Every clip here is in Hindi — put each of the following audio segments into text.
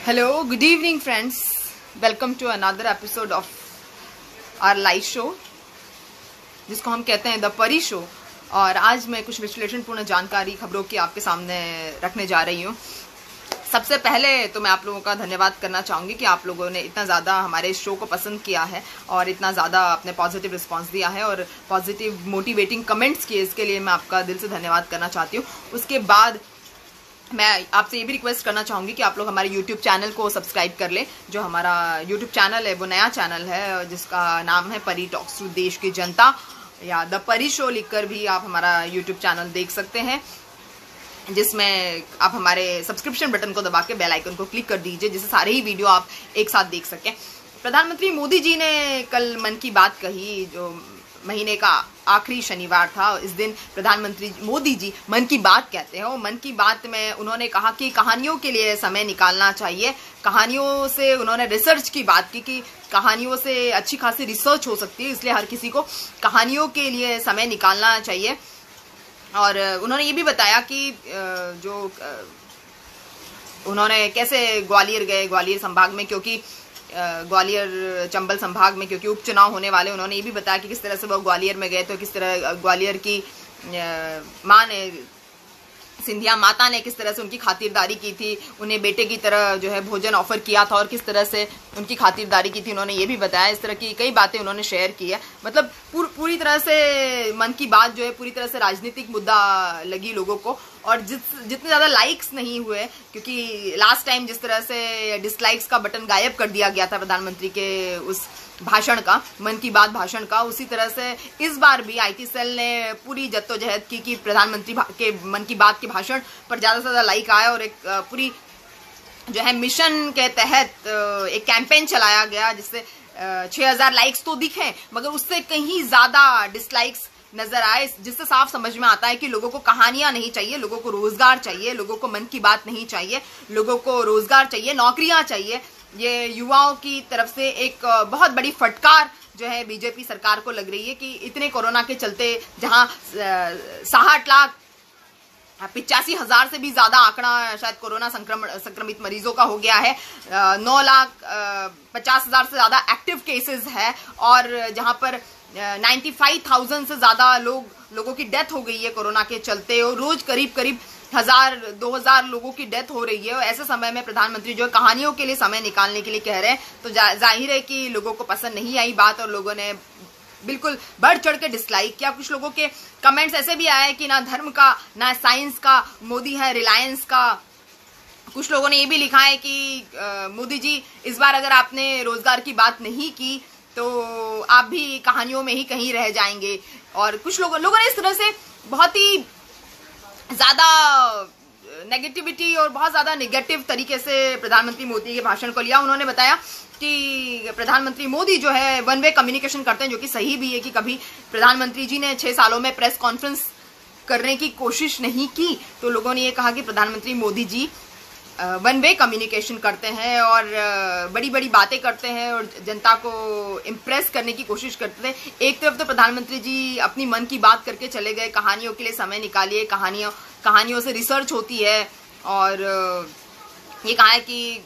Hello, good evening friends. Welcome to another episode of our live show जिसको हम कहते हैं द परी शो। और आज मैं कुछ विश्लेषणपूर्ण जानकारी खबरों की आपके सामने रखने जा रही हूँ। सबसे पहले तो मैं आप लोगों का धन्यवाद करना चाहूँगी कि आप लोगों ने इतना ज़्यादा हमारे इस शो को पसंद किया है और इतना ज़्यादा अपने पॉजिटिव रिस्पांस दिया है और पॉजिटिव मोटिवेटिंग कमेंट्स किए, इसके लिए मैं आपका दिल से धन्यवाद करना चाहती हूँ। उसके बाद मैं आपसे ये भी रिक्वेस्ट करना चाहूँगी कि आप लोग हमारे YouTube चैनल को सब्सक्राइब कर ले। जो हमारा YouTube चैनल है वो नया चैनल है जिसका नाम है परी टॉक्स टू देश की जनता, या द परी शो लिखकर भी आप हमारा YouTube चैनल देख सकते हैं, जिसमें आप हमारे सब्सक्रिप्शन बटन को दबा के बेल आइकन को क्लिक कर दीजिए जिससे सारे ही वीडियो आप एक साथ देख सकें। प्रधानमंत्री मोदी जी ने कल मन की बात कही, जो महीने का आखिरी शनिवार था। इस दिन प्रधानमंत्री मोदी जी मन की बात कहते हैं और मन की बात में उन्होंने कहा कि कहानियों के लिए समय निकालना चाहिए। कहानियों से उन्होंने रिसर्च की बात की कि कहानियों से अच्छी खासी रिसर्च हो सकती है, इसलिए हर किसी को कहानियों के लिए समय निकालना चाहिए। और उन्होंने ये भी बताया कि जो उन्होंने कैसे ग्वालियर गए, ग्वालियर संभाग में, क्योंकि ग्वालियर चंबल संभाग में क्योंकि उपचुनाव होने वाले, उन्होंने ये भी बताया कि किस तरह से वो ग्वालियर में गए, तो किस तरह ग्वालियर की माँ ने, सिंधिया माता ने किस तरह से उनकी खातिरदारी की थी, उन्हें बेटे की तरह जो है भोजन ऑफर किया था और किस तरह से उनकी खातिरदारी की थी, उन्होंने ये भी बताया। इस तरह की कई बातें उन्होंने शेयर की है। मतलब पूरी तरह से मन की बात जो है पूरी तरह से राजनीतिक मुद्दा लगी लोगों को। और जितने ज़्यादा लाइक्स नहीं हुए, क्योंकि लास्ट टाइम जिस तरह से डिसलाइक्स का बटन गायब कर दिया गया था प्रधानमंत्री के उस भाषण का, मन की बात भाषण का, उसी तरह से इस बार भी आईटी सेल ने पूरी जद्दोजहद की कि प्रधानमंत्री के मन की बात के भाषण पर ज़्यादा से ज़्यादा लाइक आए और एक पूरी जो है मिशन के तहत एक कैंपेन चलाया गया जिससे 6000 लाइक्स तो दिखे मगर उससे कहीं ज़्यादा डिसलाइक्स नजर आए, जिससे साफ समझ में आता है कि लोगों को कहानियां नहीं चाहिए, लोगों को रोजगार चाहिए, लोगों को मन की बात नहीं चाहिए, लोगों को रोजगार चाहिए, नौकरियां चाहिए। ये युवाओं की तरफ से एक बहुत बड़ी फटकार जो है बीजेपी सरकार को लग रही है कि इतने कोरोना के चलते जहां 68,85,000 से भी ज्यादा आंकड़ा शायद कोरोना संक्रमित मरीजों का हो गया है, 9,50,000 से ज्यादा एक्टिव केसेस है और जहां पर 95,000 से ज्यादा लोगों की डेथ हो गई है कोरोना के चलते और रोज करीब 1000-2000 लोगों की डेथ हो रही है। और ऐसे समय में प्रधानमंत्री जो कहानियों के लिए समय निकालने के लिए कह रहे हैं, तो जाहिर है कि लोगों को पसंद नहीं आई बात और लोगों ने बिल्कुल बढ़ चढ़ के डिसलाइक किया। कुछ लोगों के कमेंट्स ऐसे भी आए कि ना धर्म का ना साइंस का, मोदी है रिलायंस का। कुछ लोगों ने ये भी लिखा है कि मोदी जी इस बार अगर आपने रोजगार की बात नहीं की तो आप भी कहानियों में ही कहीं रह जाएंगे। और कुछ लोगों ने इस तरह से बहुत ही ज्यादा नेगेटिविटी और बहुत ज्यादा नेगेटिव तरीके से प्रधानमंत्री मोदी के भाषण को लिया। उन्होंने बताया कि प्रधानमंत्री मोदी जो है वन वे कम्युनिकेशन करते हैं, जो कि सही भी है कि कभी प्रधानमंत्री जी ने 6 सालों में प्रेस कॉन्फ्रेंस करने की कोशिश नहीं की। तो लोगों ने ये कहा कि प्रधानमंत्री Modi ji one way communication करते हैं और बड़ी बड़ी बातें करते हैं और जनता को इम्प्रेस करने की कोशिश करते हैं। एक तरफ तो प्रधानमंत्री जी अपनी मन की बात करके चले गए, कहानियों के लिए समय निकालिए, कहानियों से रिसर्च होती है। और ये कहा है कि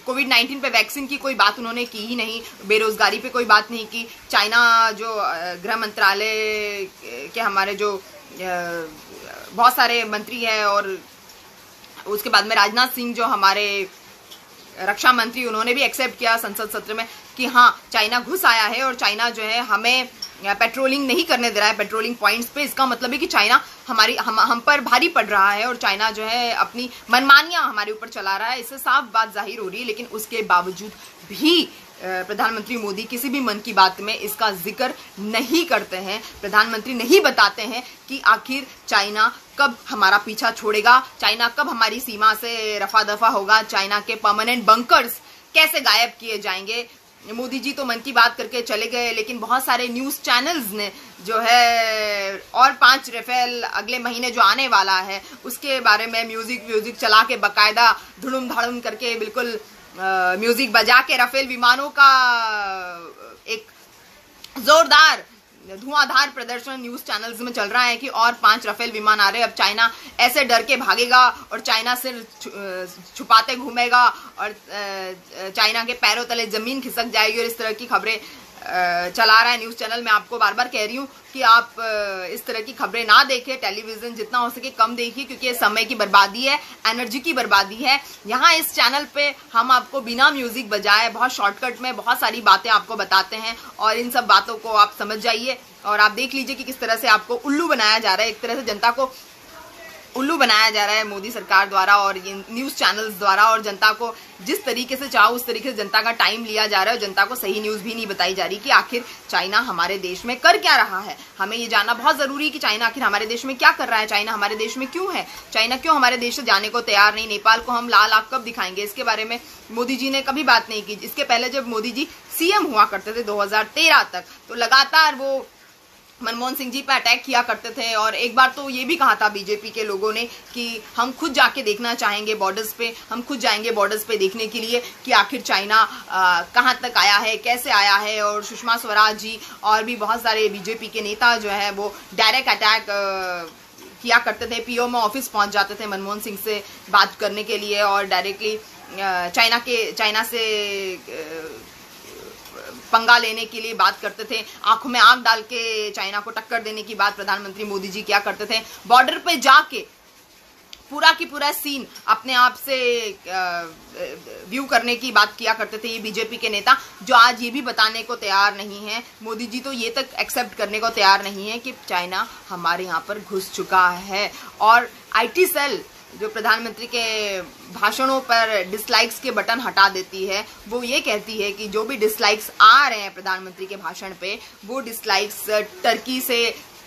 कोविड-19 पे वैक्सीन की कोई बात उन्होंने की ही नहीं, बेरोजगारी पे कोई बात नहीं की। चाइना जो गृह मंत्रालय के हमारे जो बहुत सारे मंत्री हैं और उसके बाद में राजनाथ सिंह जो हमारे रक्षा मंत्री, उन्होंने भी एक्सेप्ट किया संसद सत्र में कि हाँ चाइना घुस आया है और चाइना जो है हमें पेट्रोलिंग नहीं करने दे रहा है पेट्रोलिंग पॉइंट्स पे। इसका मतलब है कि चाइना हम पर भारी पड़ रहा है और चाइना जो है अपनी मनमानियां हमारे ऊपर चला रहा है। इससे साफ बात जाहिर हो रही है। लेकिन उसके बावजूद भी प्रधानमंत्री मोदी किसी भी मन की बात में इसका जिक्र नहीं करते हैं। प्रधानमंत्री नहीं बताते हैं कि आखिर चाइना कब हमारा पीछा छोड़ेगा, चाइना कब हमारी सीमा से रफा दफा होगा, चाइना के परमानेंट बंकर्स कैसे गायब किए जाएंगे। मोदी जी तो मन की बात करके चले गए, लेकिन बहुत सारे न्यूज चैनल्स ने जो है और 5 राफेल अगले महीने जो आने वाला है उसके बारे में म्यूजिक चला के बकायदा धुड़ुम धाड़ुम करके बिल्कुल म्यूजिक बजा के राफेल विमानों का एक जोरदार धुआंधार प्रदर्शन न्यूज चैनल्स में चल रहा है कि और 5 राफेल विमान आ रहे हैं। अब चाइना ऐसे डर के भागेगा और चाइना सिर छुपाते घूमेगा और चाइना के पैरों तले जमीन खिसक जाएगी, और इस तरह की खबरें चला रहा है न्यूज चैनल। मैं आपको बार बार कह रही हूँ कि आप इस तरह की खबरें ना देखें, टेलीविजन जितना हो सके कम देखिए, क्योंकि ये समय की बर्बादी है, एनर्जी की बर्बादी है। यहाँ इस चैनल पे हम आपको बिना म्यूजिक बजाए बहुत शॉर्टकट में बहुत सारी बातें आपको बताते हैं, और इन सब बातों को आप समझ जाइए और आप देख लीजिए कि किस तरह से आपको उल्लू बनाया जा रहा है। एक तरह से जनता को उल्लू बनाया जा रहा है मोदी सरकार द्वारा और ये न्यूज चैनल्स द्वारा, और जनता को जिस तरीके से चाहो उस तरीके से जनता का टाइम लिया जा रहा है और जनता को सही न्यूज भी नहीं बताई जा रही कि आखिर चाइना हमारे देश में कर क्या रहा है। हमें ये जानना बहुत जरूरी है कि चाइना आखिर हमारे देश में क्या कर रहा है, चाइना हमारे देश में क्यों है, चाइना क्यों हमारे देश से जाने को तैयार नहीं। नेपाल को हम लाल आंख कब दिखाएंगे, इसके बारे में मोदी जी ने कभी बात नहीं की। इसके पहले जब मोदी जी सीएम हुआ करते थे 2013 तक, तो लगातार वो मनमोहन सिंह जी पे अटैक किया करते थे, और एक बार तो ये भी कहा था बीजेपी के लोगों ने कि हम खुद जाके देखना चाहेंगे बॉर्डर्स पे, हम खुद जाएंगे बॉर्डर्स पे देखने के लिए कि आखिर चाइना कहाँ तक आया है, कैसे आया है। और सुषमा स्वराज जी और भी बहुत सारे बीजेपी के नेता जो है वो डायरेक्ट अटैक किया करते थे, पीओ में ऑफिस पहुंच जाते थे मनमोहन सिंह से बात करने के लिए, और डायरेक्टली चाइना से पंगा लेने के लिए बात करते थे, आंखों में आंख डाल के चाइना को टक्कर देने की बात प्रधानमंत्री मोदी जी क्या करते थे। बॉर्डर पे जाके पूरा की पूरा सीन अपने आप से व्यू करने की बात किया करते थे ये बीजेपी के नेता, जो आज ये भी बताने को तैयार नहीं है, मोदी जी तो ये तक एक्सेप्ट करने को तैयार नहीं है कि चाइना हमारे यहाँ पर घुस चुका है। और आईटी सेल जो प्रधानमंत्री के भाषणों पर डिसलाइक्स के बटन हटा देती है, वो ये कहती है कि जो भी डिसलाइक्स आ रहे हैं प्रधानमंत्री के भाषण पे, वो डिसलाइक्स टर्की से,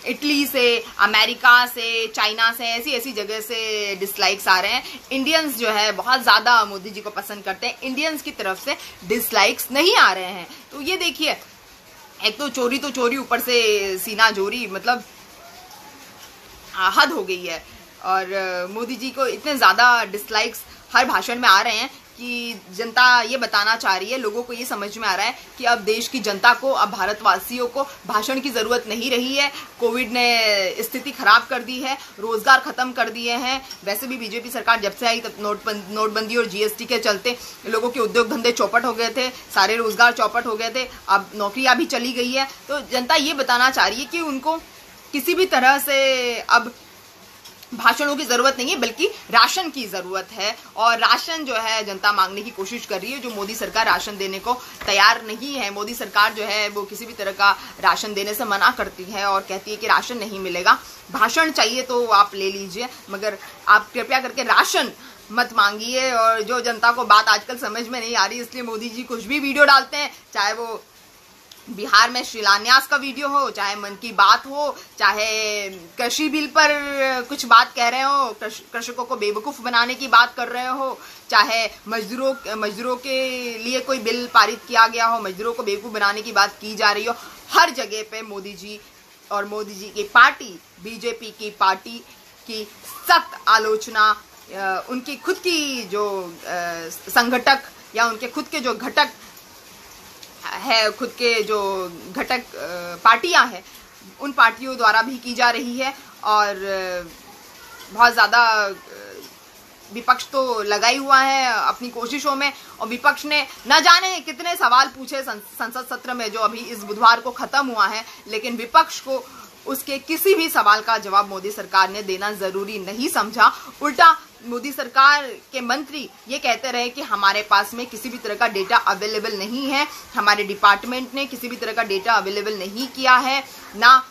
इटली से, अमेरिका से, चाइना से, ऐसी ऐसी जगह से डिसलाइक्स आ रहे हैं। इंडियंस जो है बहुत ज्यादा मोदी जी को पसंद करते हैं, इंडियंस की तरफ से डिसलाइक्स नहीं आ रहे हैं। तो ये देखिए, एक तो चोरी ऊपर से सीना जोरी, मतलब हद हो गई है। और मोदी जी को इतने ज्यादा डिसलाइक्स हर भाषण में आ रहे हैं कि जनता ये बताना चाह रही है, लोगों को ये समझ में आ रहा है कि अब देश की जनता को, अब भारतवासियों को भाषण की जरूरत नहीं रही है। कोविड ने स्थिति खराब कर दी है, रोजगार खत्म कर दिए हैं। वैसे भी बीजेपी सरकार जब से आई तब नोटबंदी और जीएसटी के चलते लोगों के उद्योग धंधे चौपट हो गए थे, सारे रोजगार चौपट हो गए थे, अब नौकरियां भी चली गई है। तो जनता ये बताना चाह रही है कि उनको किसी भी तरह से अब भाषणों की जरूरत नहीं है, बल्कि राशन की जरूरत है। और राशन जो है जनता मांगने की कोशिश कर रही है, जो मोदी सरकार राशन देने को तैयार नहीं है। मोदी सरकार जो है वो किसी भी तरह का राशन देने से मना करती है और कहती है कि राशन नहीं मिलेगा। भाषण चाहिए तो आप ले लीजिए, मगर आप कृपया करके राशन मत मांगिए। और जो जनता को बात आजकल समझ में नहीं आ रही, इसलिए मोदी जी कुछ भी वीडियो डालते हैं, चाहे वो बिहार में शिलान्यास का वीडियो हो, चाहे मन की बात हो, चाहे कृषि बिल पर कुछ बात कह रहे हो, कृषकों को बेवकूफ बनाने की बात कर रहे हो, चाहे मजदूरों के लिए कोई बिल पारित किया गया हो, मजदूरों को बेवकूफ बनाने की बात की जा रही हो, हर जगह पे मोदी जी और मोदी जी की पार्टी, बीजेपी की पार्टी की सख्त आलोचना, उनकी खुद की जो संगठक या उनके खुद के जो घटक है, खुद के जो घटक पार्टियां हैं, उन पार्टियों द्वारा भी की जा रही है। और बहुत ज्यादा विपक्ष तो लगा ही हुआ है अपनी कोशिशों में, और विपक्ष ने न जाने कितने सवाल पूछे संसद सत्र में जो अभी इस बुधवार को खत्म हुआ है, लेकिन विपक्ष को उसके किसी भी सवाल का जवाब मोदी सरकार ने देना जरूरी नहीं समझा। उल्टा मोदी सरकार के मंत्री ये कहते रहे कि हमारे पास में किसी भी तरह का डेटा अवेलेबल नहीं है, हमारे डिपार्टमेंट ने किसी भी तरह का डेटा अवेलेबल नहीं किया है, ना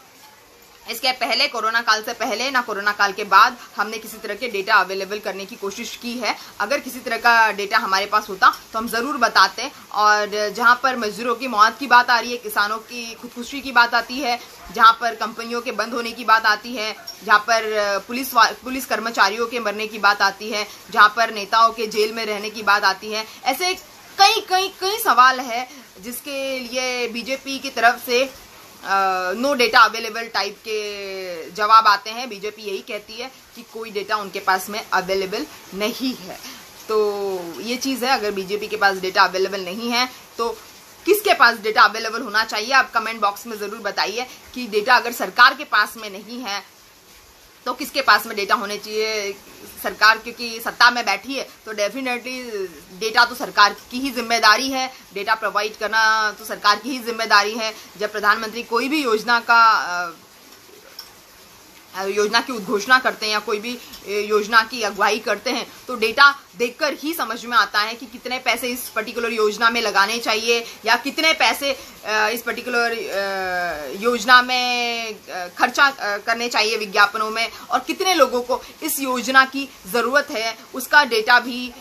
इसके पहले, कोरोना काल से पहले, ना कोरोना काल के बाद हमने किसी तरह के डेटा अवेलेबल करने की कोशिश की है। अगर किसी तरह का डेटा हमारे पास होता तो हम जरूर बताते। और जहां पर मजदूरों की मौत की बात आ रही है, किसानों की खुदकुशी की बात आती है, जहां पर कंपनियों के बंद होने की बात आती है, जहां पर पुलिस कर्मचारियों के मरने की बात आती है, जहां पर नेताओं के जेल में रहने की बात आती है, ऐसे कई सवाल है जिसके लिए बीजेपी की तरफ से नो डेटा अवेलेबल टाइप के जवाब आते हैं। बीजेपी यही कहती है कि कोई डेटा उनके पास में अवेलेबल नहीं है। तो ये चीज़ है, अगर बीजेपी के पास डेटा अवेलेबल नहीं है तो किसके पास डेटा अवेलेबल होना चाहिए, आप कमेंट बॉक्स में जरूर बताइए कि डेटा अगर सरकार के पास में नहीं है तो किसके पास में डेटा होने चाहिए। सरकार क्योंकि सत्ता में बैठी है तो डेफिनेटली डेटा तो सरकार की ही जिम्मेदारी है, डेटा प्रोवाइड करना तो सरकार की ही जिम्मेदारी है। जब प्रधानमंत्री कोई भी योजना की उद्घोषणा करते हैं या कोई भी योजना की अगुवाई करते हैं तो डेटा देखकर ही समझ में आता है कि कितने पैसे इस पर्टिकुलर योजना में लगाने चाहिए या कितने पैसे इस पर्टिकुलर योजना में खर्चा करने चाहिए विज्ञापनों में, और कितने लोगों को इस योजना की ज़रूरत है। उसका डेटा भी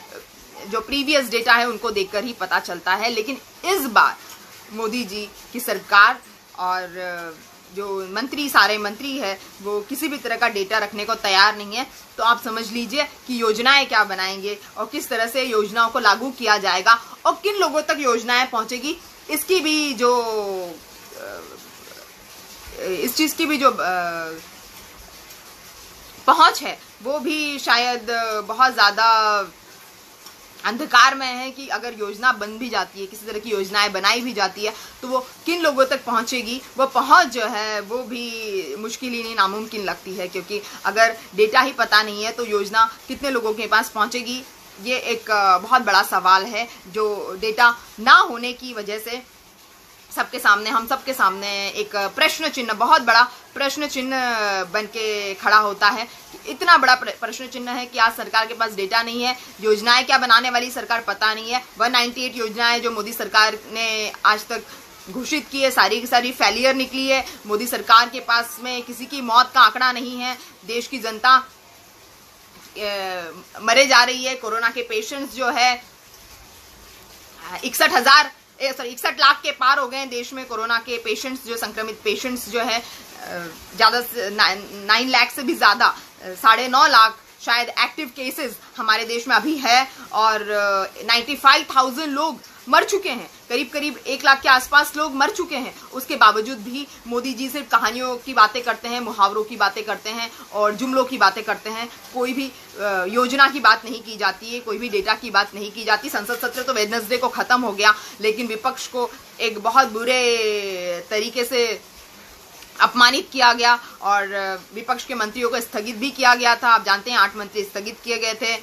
जो प्रीवियस डेटा है उनको देखकर ही पता चलता है। लेकिन इस बार मोदी जी की सरकार और जो सारे मंत्री है वो किसी भी तरह का डेटा रखने को तैयार नहीं है। तो आप समझ लीजिए कि योजनाएं क्या बनाएंगे और किस तरह से योजनाओं को लागू किया जाएगा और किन लोगों तक योजनाएं पहुंचेगी, इसकी भी जो इस चीज की भी जो पहुंच है वो भी शायद बहुत ज्यादा अंधकार में है कि अगर योजना बन भी जाती है, किसी तरह की योजनाएं बनाई भी जाती है तो वो किन लोगों तक पहुंचेगी, वो पहुंच जो है वो भी मुश्किल ही नहीं नामुमकिन लगती है। क्योंकि अगर डेटा ही पता नहीं है तो योजना कितने लोगों के पास पहुंचेगी, ये एक बहुत बड़ा सवाल है जो डेटा ना होने की वजह से हम सबके सामने एक प्रश्न चिन्ह, बहुत बड़ा प्रश्न चिन्ह बन के खड़ा होता है। इतना बड़ा प्रश्न चिन्ह है कि आज सरकार के पास डेटा नहीं है, योजनाएं क्या बनाने वाली सरकार पता नहीं है। 198 योजनाएं जो मोदी सरकार ने आज तक घोषित की है सारी की सारी फेलियर निकली है। मोदी सरकार के पास में किसी की मौत का आंकड़ा नहीं है, देश की जनता मरे जा रही है। कोरोना के पेशेंट्स जो है 61 लाख के पार हो गए हैं देश में। कोरोना के पेशेंट्स जो संक्रमित पेशेंट्स जो है ज्यादा 9 लाख से भी ज्यादा 9.5 लाख शायद एक्टिव केसेस हमारे देश में अभी है और 95,000 लोग मर चुके हैं, करीब 1 लाख के आसपास लोग मर चुके हैं। उसके बावजूद भी मोदी जी सिर्फ कहानियों की बातें करते हैं, मुहावरों की बातें करते हैं और जुमलों की बातें करते हैं। कोई भी योजना की बात नहीं की जाती है, कोई भी डेटा की बात नहीं की जाती। संसद सत्र तो वेडनेसडे को खत्म हो गया, लेकिन विपक्ष को एक बहुत बुरे तरीके से अपमानित किया गया और विपक्ष के मंत्रियों को स्थगित भी किया गया था। आप जानते हैं 8 मंत्री स्थगित किए गए थे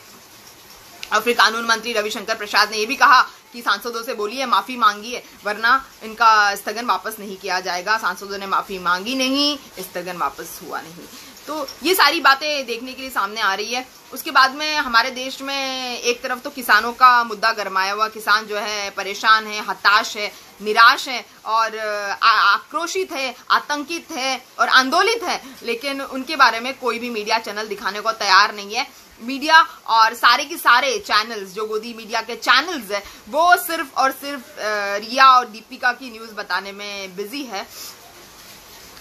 और फिर कानून मंत्री रविशंकर प्रसाद ने यह भी कहा कि सांसदों से बोलिए, माफी मांगिए, वरना इनका स्थगन वापस नहीं किया जाएगा। सांसदों ने माफी मांगी नहीं, स्थगन वापस हुआ नहीं। तो ये सारी बातें देखने के लिए सामने आ रही है। उसके बाद में हमारे देश में एक तरफ तो किसानों का मुद्दा गरमाया हुआ, किसान जो है परेशान है, हताश है, निराश है और आक्रोशित है, आतंकित है और आंदोलित है, लेकिन उनके बारे में कोई भी मीडिया चैनल दिखाने को तैयार नहीं है। मीडिया और सारे के सारे चैनल्स जो गोदी मीडिया के चैनल्स है वो सिर्फ और सिर्फ रिया और दीपिका की न्यूज बताने में बिजी है।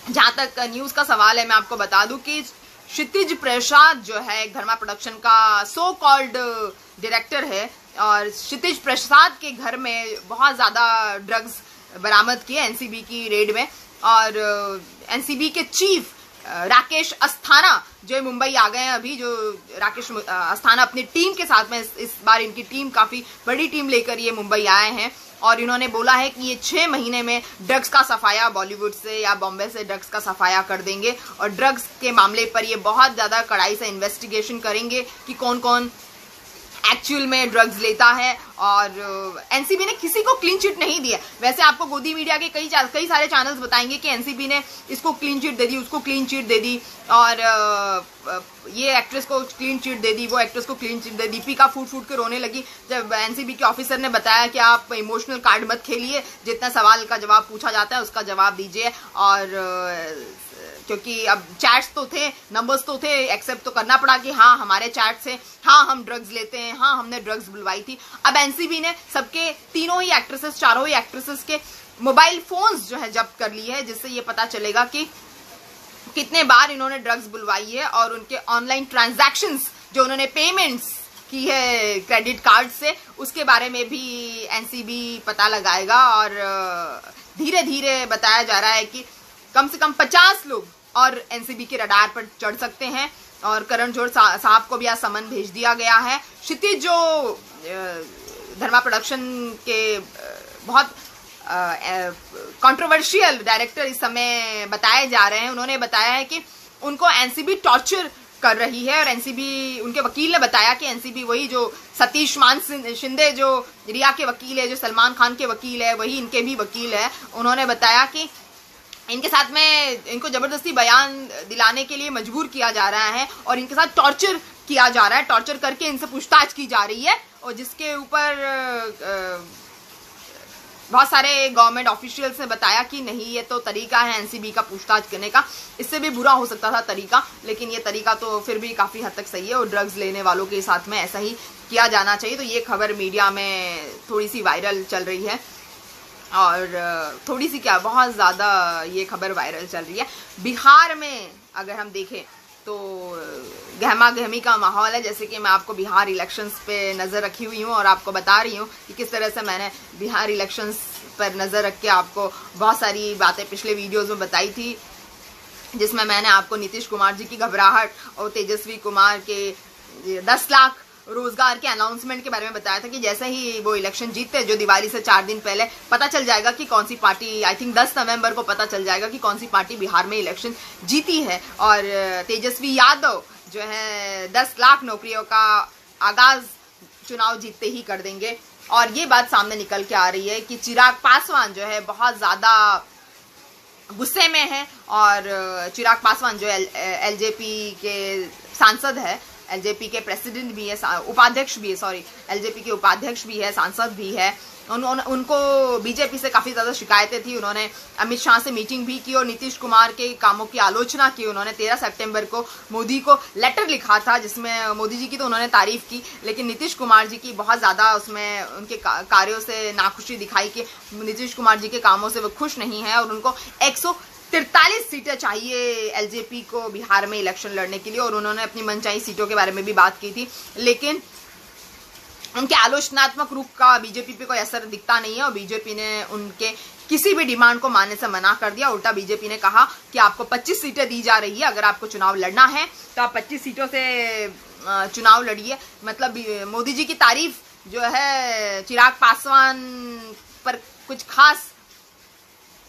जहां तक न्यूज का सवाल है, मैं आपको बता दूं कि क्षितिज प्रसाद जो है धर्मा प्रोडक्शन का सो कॉल्ड डायरेक्टर है और क्षितिज प्रसाद के घर में बहुत ज्यादा ड्रग्स बरामद किए एनसीबी की रेड में। और एनसीबी के चीफ राकेश अस्थाना जो मुंबई आ गए हैं अभी, जो राकेश अस्थाना अपनी टीम के साथ में, इस बार इनकी टीम काफी बड़ी टीम लेकर ये मुंबई आए हैं और इन्होंने बोला है कि ये 6 महीने में ड्रग्स का सफाया बॉलीवुड से या बॉम्बे से ड्रग्स का सफाया कर देंगे और ड्रग्स के मामले पर ये बहुत ज्यादा कड़ाई से इन्वेस्टिगेशन करेंगे कि कौन कौन एक्चुअल में ड्रग्स लेता है। और एनसीबी ने किसी को क्लीन चिट नहीं दिया। वैसे आपको गोदी मीडिया के कई सारे चैनल्स बताएंगे कि एनसीबी ने इसको क्लीन चिट दे दी, उसको क्लीन चिट दे दी और ये एक्ट्रेस को क्लीन चिट दे दी, वो एक्ट्रेस को क्लीन चिट दे दी। दीपिका फूट के रोने लगी जब एनसीबी के ऑफिसर ने बताया कि आप इमोशनल कार्ड मत खेलिए, जितना सवाल का जवाब पूछा जाता है उसका जवाब दीजिए। और क्योंकि अब चैट्स तो थे, नंबर्स तो थे, एक्सेप्ट तो करना पड़ा कि हाँ हमारे चैट से हाँ हम ड्रग्स लेते हैं, हाँ हमने ड्रग्स बुलवाई थी। अब एनसीबी ने सबके चारों ही एक्ट्रेसेस के मोबाइल फोन्स जो है जब्त कर लिए है, जिससे ये पता चलेगा कि कितने बार इन्होंने ड्रग्स बुलवाई है और उनके ऑनलाइन ट्रांजैक्शंस जो उन्होंने पेमेंट्स की है क्रेडिट कार्ड से, उसके बारे में भी एनसीबी पता लगाएगा। और धीरे धीरे बताया जा रहा है कि कम से कम 50 लोग और एनसीबी के रडार पर चढ़ सकते हैं और करण जौहर साहब को भी आज समन भेज दिया गया है। क्षितिज जो धर्मा प्रोडक्शन के बहुत कंट्रोवर्शियल डायरेक्टर इस समय बताए जा रहे हैं। उन्होंने बताया है कि उनको एनसीबी टॉर्चर कर रही है और एनसीबी, उनके वकील ने बताया कि एनसीबी वही जो सतीश मान शिंदे जो रिया के वकील है, जो सलमान खान के वकील है, वही इनके भी वकील है। उन्होंने बताया कि इनके साथ में इनको जबरदस्ती बयान दिलाने के लिए मजबूर किया जा रहा है और इनके साथ टॉर्चर किया जा रहा है, टॉर्चर करके इनसे पूछताछ की जा रही है और जिसके ऊपर बहुत सारे गवर्नमेंट ऑफिशियल्स ने बताया कि नहीं, ये तो तरीका है एनसीबी का पूछताछ करने का, इससे भी बुरा हो सकता था तरीका, लेकिन ये तरीका तो फिर भी काफी हद तक सही है और ड्रग्स लेने वालों के साथ में ऐसा ही किया जाना चाहिए। तो ये खबर मीडिया में थोड़ी सी वायरल चल रही है और थोड़ी सी क्या, बहुत ज्यादा ये खबर वायरल चल रही है। बिहार में अगर हम देखें तो गहमा गहमी का माहौल है। जैसे कि मैं आपको बिहार इलेक्शंस पे नज़र रखी हुई हूँ और आपको बता रही हूँ कि किस तरह से मैंने बिहार इलेक्शंस पर नज़र रख के आपको बहुत सारी बातें पिछले वीडियोस में बताई थी, जिसमें मैंने आपको नीतीश कुमार जी की घबराहट और तेजस्वी कुमार के 10 लाख रोजगार के अनाउंसमेंट के बारे में बताया था कि जैसे ही वो इलेक्शन जीतते, जो दिवाली से 4 दिन पहले पता चल जाएगा कि कौन सी पार्टी, आई थिंक 10 नवंबर को पता चल जाएगा कि कौन सी पार्टी बिहार में इलेक्शन जीती है और तेजस्वी यादव जो है 10 लाख नौकरियों का आगाज चुनाव जीतते ही कर देंगे। और ये बात सामने निकल के आ रही है कि चिराग पासवान जो है बहुत ज्यादा गुस्से में है और चिराग पासवान जो एलजेपी के सांसद है, एलजेपी के प्रेसिडेंट भी है, उपाध्यक्ष भी है, सॉरी एलजेपी के उपाध्यक्ष भी है, सांसद भी है। उनको बीजेपी से काफी ज्यादा शिकायतें थी। उन्होंने अमित शाह से मीटिंग भी की और नीतीश कुमार के कामों की आलोचना की। उन्होंने 13 सितंबर को मोदी को लेटर लिखा था जिसमें मोदी जी की तो उन्होंने तारीफ की, लेकिन नीतीश कुमार जी की बहुत ज्यादा उसमें उनके कार्यों से नाखुशी दिखाई कि नीतीश कुमार जी के कामों से वो खुश नहीं है और उनको 143 सीटें चाहिए एलजेपी को बिहार में इलेक्शन लड़ने के लिए और उन्होंने अपनी मनचाही सीटों के बारे में भी बात की थी, लेकिन उनके आलोचनात्मक रूप का बीजेपी पे कोई असर दिखता नहीं है और बीजेपी ने उनके किसी भी डिमांड को मानने से मना कर दिया। उल्टा बीजेपी ने कहा कि आपको 25 सीटें दी जा रही है, अगर आपको चुनाव लड़ना है तो आप 25 सीटों से चुनाव लड़िए। मतलब मोदी जी की तारीफ जो है चिराग पासवान पर कुछ खास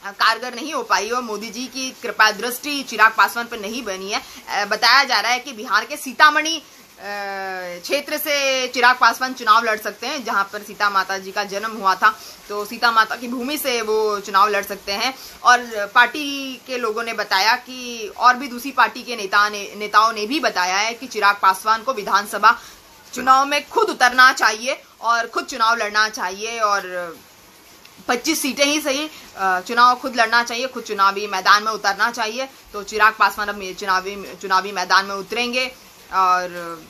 कारगर नहीं हो पाई और मोदी जी की कृपा दृष्टि चिराग पासवान पर नहीं बनी है। बताया जा रहा है कि बिहार के सीतामढ़ी क्षेत्र से चिराग पासवान चुनाव लड़ सकते हैं, जहां पर सीता माता जी का जन्म हुआ था, तो सीता माता की भूमि से वो चुनाव लड़ सकते हैं। और पार्टी के लोगों ने बताया कि और भी दूसरी पार्टी के नेताओं ने भी बताया है कि चिराग पासवान को विधानसभा चुनाव में खुद उतरना चाहिए और खुद चुनाव लड़ना चाहिए और 25 सीटें ही सही, चुनाव खुद लड़ना चाहिए, खुद चुनावी मैदान में उतरना चाहिए। तो चिराग पासवान अब चुनावी मैदान में उतरेंगे और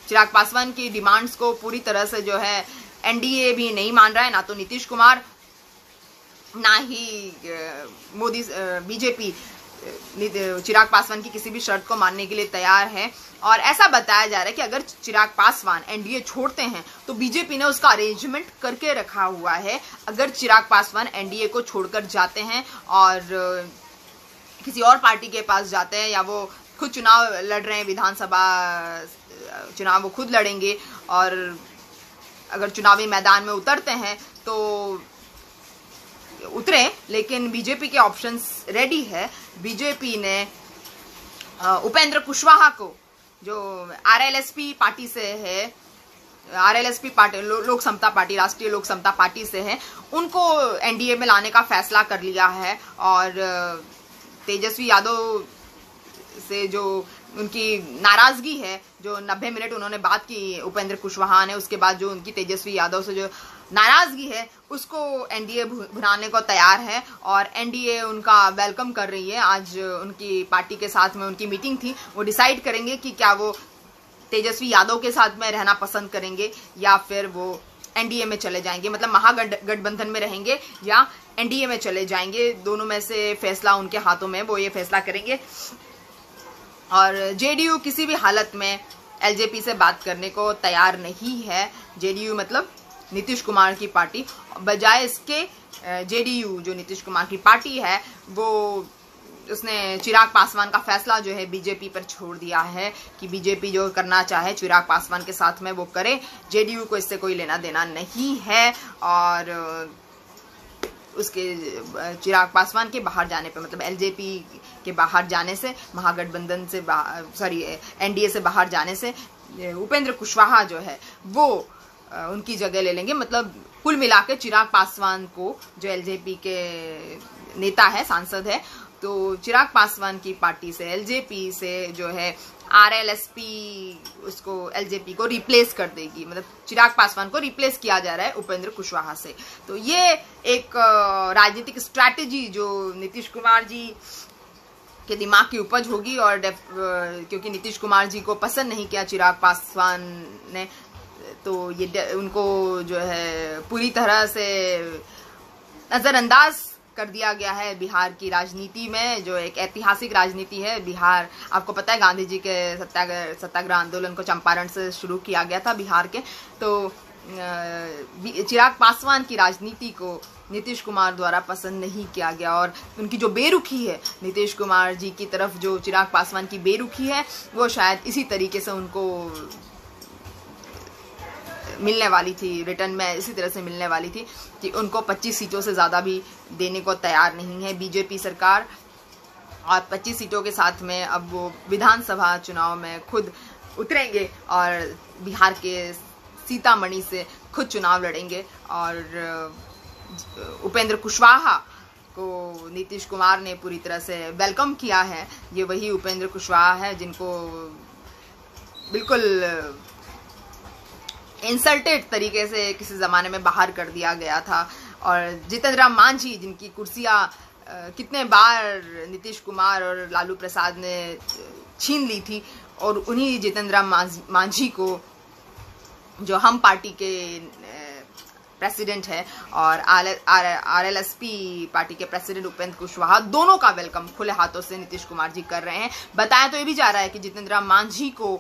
चिराग पासवान की डिमांड्स को पूरी तरह से जो है एनडीए भी नहीं मान रहा है, ना तो नीतीश कुमार ना ही मोदी बीजेपी चिराग पासवान की किसी भी शर्त को मानने के लिए तैयार है। और ऐसा बताया जा रहा है कि अगर चिराग पासवान एनडीए छोड़ते हैं तो बीजेपी ने उसका अरेंजमेंट करके रखा हुआ है। अगर चिराग पासवान एनडीए को छोड़कर जाते हैं और किसी और पार्टी के पास जाते हैं या वो खुद चुनाव लड़ रहे हैं, विधानसभा चुनाव वो खुद लड़ेंगे और अगर चुनावी मैदान में उतरते हैं तो उतरे, लेकिन बीजेपी के ऑप्शंस रेडी है। बीजेपी ने उपेंद्र कुशवाहा को, जो आरएलएसपी पार्टी से है, आरएलएसपी पार्टी लोक समता पार्टी, राष्ट्रीय लोक समता पार्टी से है, उनको एनडीए में लाने का फैसला कर लिया है। और तेजस्वी यादव से जो उनकी नाराजगी है, जो 90 मिनट उन्होंने बात की उपेंद्र कुशवाहा ने, उसके बाद जो उनकी तेजस्वी यादव से जो नाराजगी है उसको एनडीए भुनाने को तैयार है और एनडीए उनका वेलकम कर रही है। आज उनकी पार्टी के साथ में उनकी मीटिंग थी, वो डिसाइड करेंगे कि क्या वो तेजस्वी यादव के साथ में रहना पसंद करेंगे या फिर वो एनडीए में चले जाएंगे, मतलब महागठबंधन में रहेंगे या एनडीए में चले जाएंगे। दोनों में से फैसला उनके हाथों में, वो ये फैसला करेंगे। और जेडीयू किसी भी हालत में एलजेपी से बात करने को तैयार नहीं है। जेडीयू मतलब नीतीश कुमार की पार्टी, बजाय इसके जेडीयू जो नीतीश कुमार की पार्टी है वो उसने चिराग पासवान का फैसला जो है बीजेपी पर छोड़ दिया है कि बीजेपी जो करना चाहे चिराग पासवान के साथ में वो करे, जेडीयू को इससे कोई लेना देना नहीं है। और उसके चिराग पासवान के बाहर जाने पे, मतलब एलजेपी के बाहर जाने से, महागठबंधन से एनडीए से बाहर जाने से उपेंद्र कुशवाहा जो है वो उनकी जगह ले लेंगे। मतलब कुल मिलाकर चिराग पासवान को, जो एलजेपी के नेता है, सांसद है, तो चिराग पासवान की पार्टी से, एलजेपी से जो है आरएलएसपी उसको एलजेपी को रिप्लेस कर देगी। मतलब चिराग पासवान को रिप्लेस किया जा रहा है उपेंद्र कुशवाहा से। तो ये एक राजनीतिक स्ट्रैटेजी जो नीतीश कुमार जी के दिमाग की उपज होगी, और क्योंकि नीतीश कुमार जी को पसंद नहीं किया चिराग पासवान ने, तो ये उनको जो है पूरी तरह से नजरअंदाज कर दिया गया है बिहार की राजनीति में, जो एक ऐतिहासिक राजनीति है। बिहार, आपको पता है, गांधी जी के सत्याग्रह आंदोलन को चंपारण से शुरू किया गया था बिहार के। तो चिराग पासवान की राजनीति को नीतीश कुमार द्वारा पसंद नहीं किया गया, और उनकी जो बेरुखी है नीतीश कुमार जी की तरफ, जो चिराग पासवान की बेरुखी है, वो शायद इसी तरीके से उनको मिलने वाली थी, रिटर्न में इसी तरह से मिलने वाली थी कि उनको 25 सीटों से ज़्यादा भी देने को तैयार नहीं है बीजेपी सरकार। और 25 सीटों के साथ में अब वो विधानसभा चुनाव में खुद उतरेंगे और बिहार के सीतामढ़ी से खुद चुनाव लड़ेंगे। और उपेंद्र कुशवाहा को नीतीश कुमार ने पूरी तरह से वेलकम किया है। ये वही उपेंद्र कुशवाहा है जिनको बिल्कुल इंसल्टेड तरीके से किसी ज़माने में बाहर कर दिया गया था। और जितेंद्र राम मांझी, जिनकी कुर्सियाँ कितने बार नीतीश कुमार और लालू प्रसाद ने छीन ली थी, और उन्हीं जितेंद्र राम मांझी को, जो हम पार्टी के प्रेसिडेंट है, और आरएलएसपी पार्टी के प्रेसिडेंट उपेंद्र कुशवाहा, दोनों का वेलकम खुले हाथों से नीतीश कुमार जी कर रहे हैं। बताया तो ये भी जा रहा है कि जितेंद्र राम मांझी को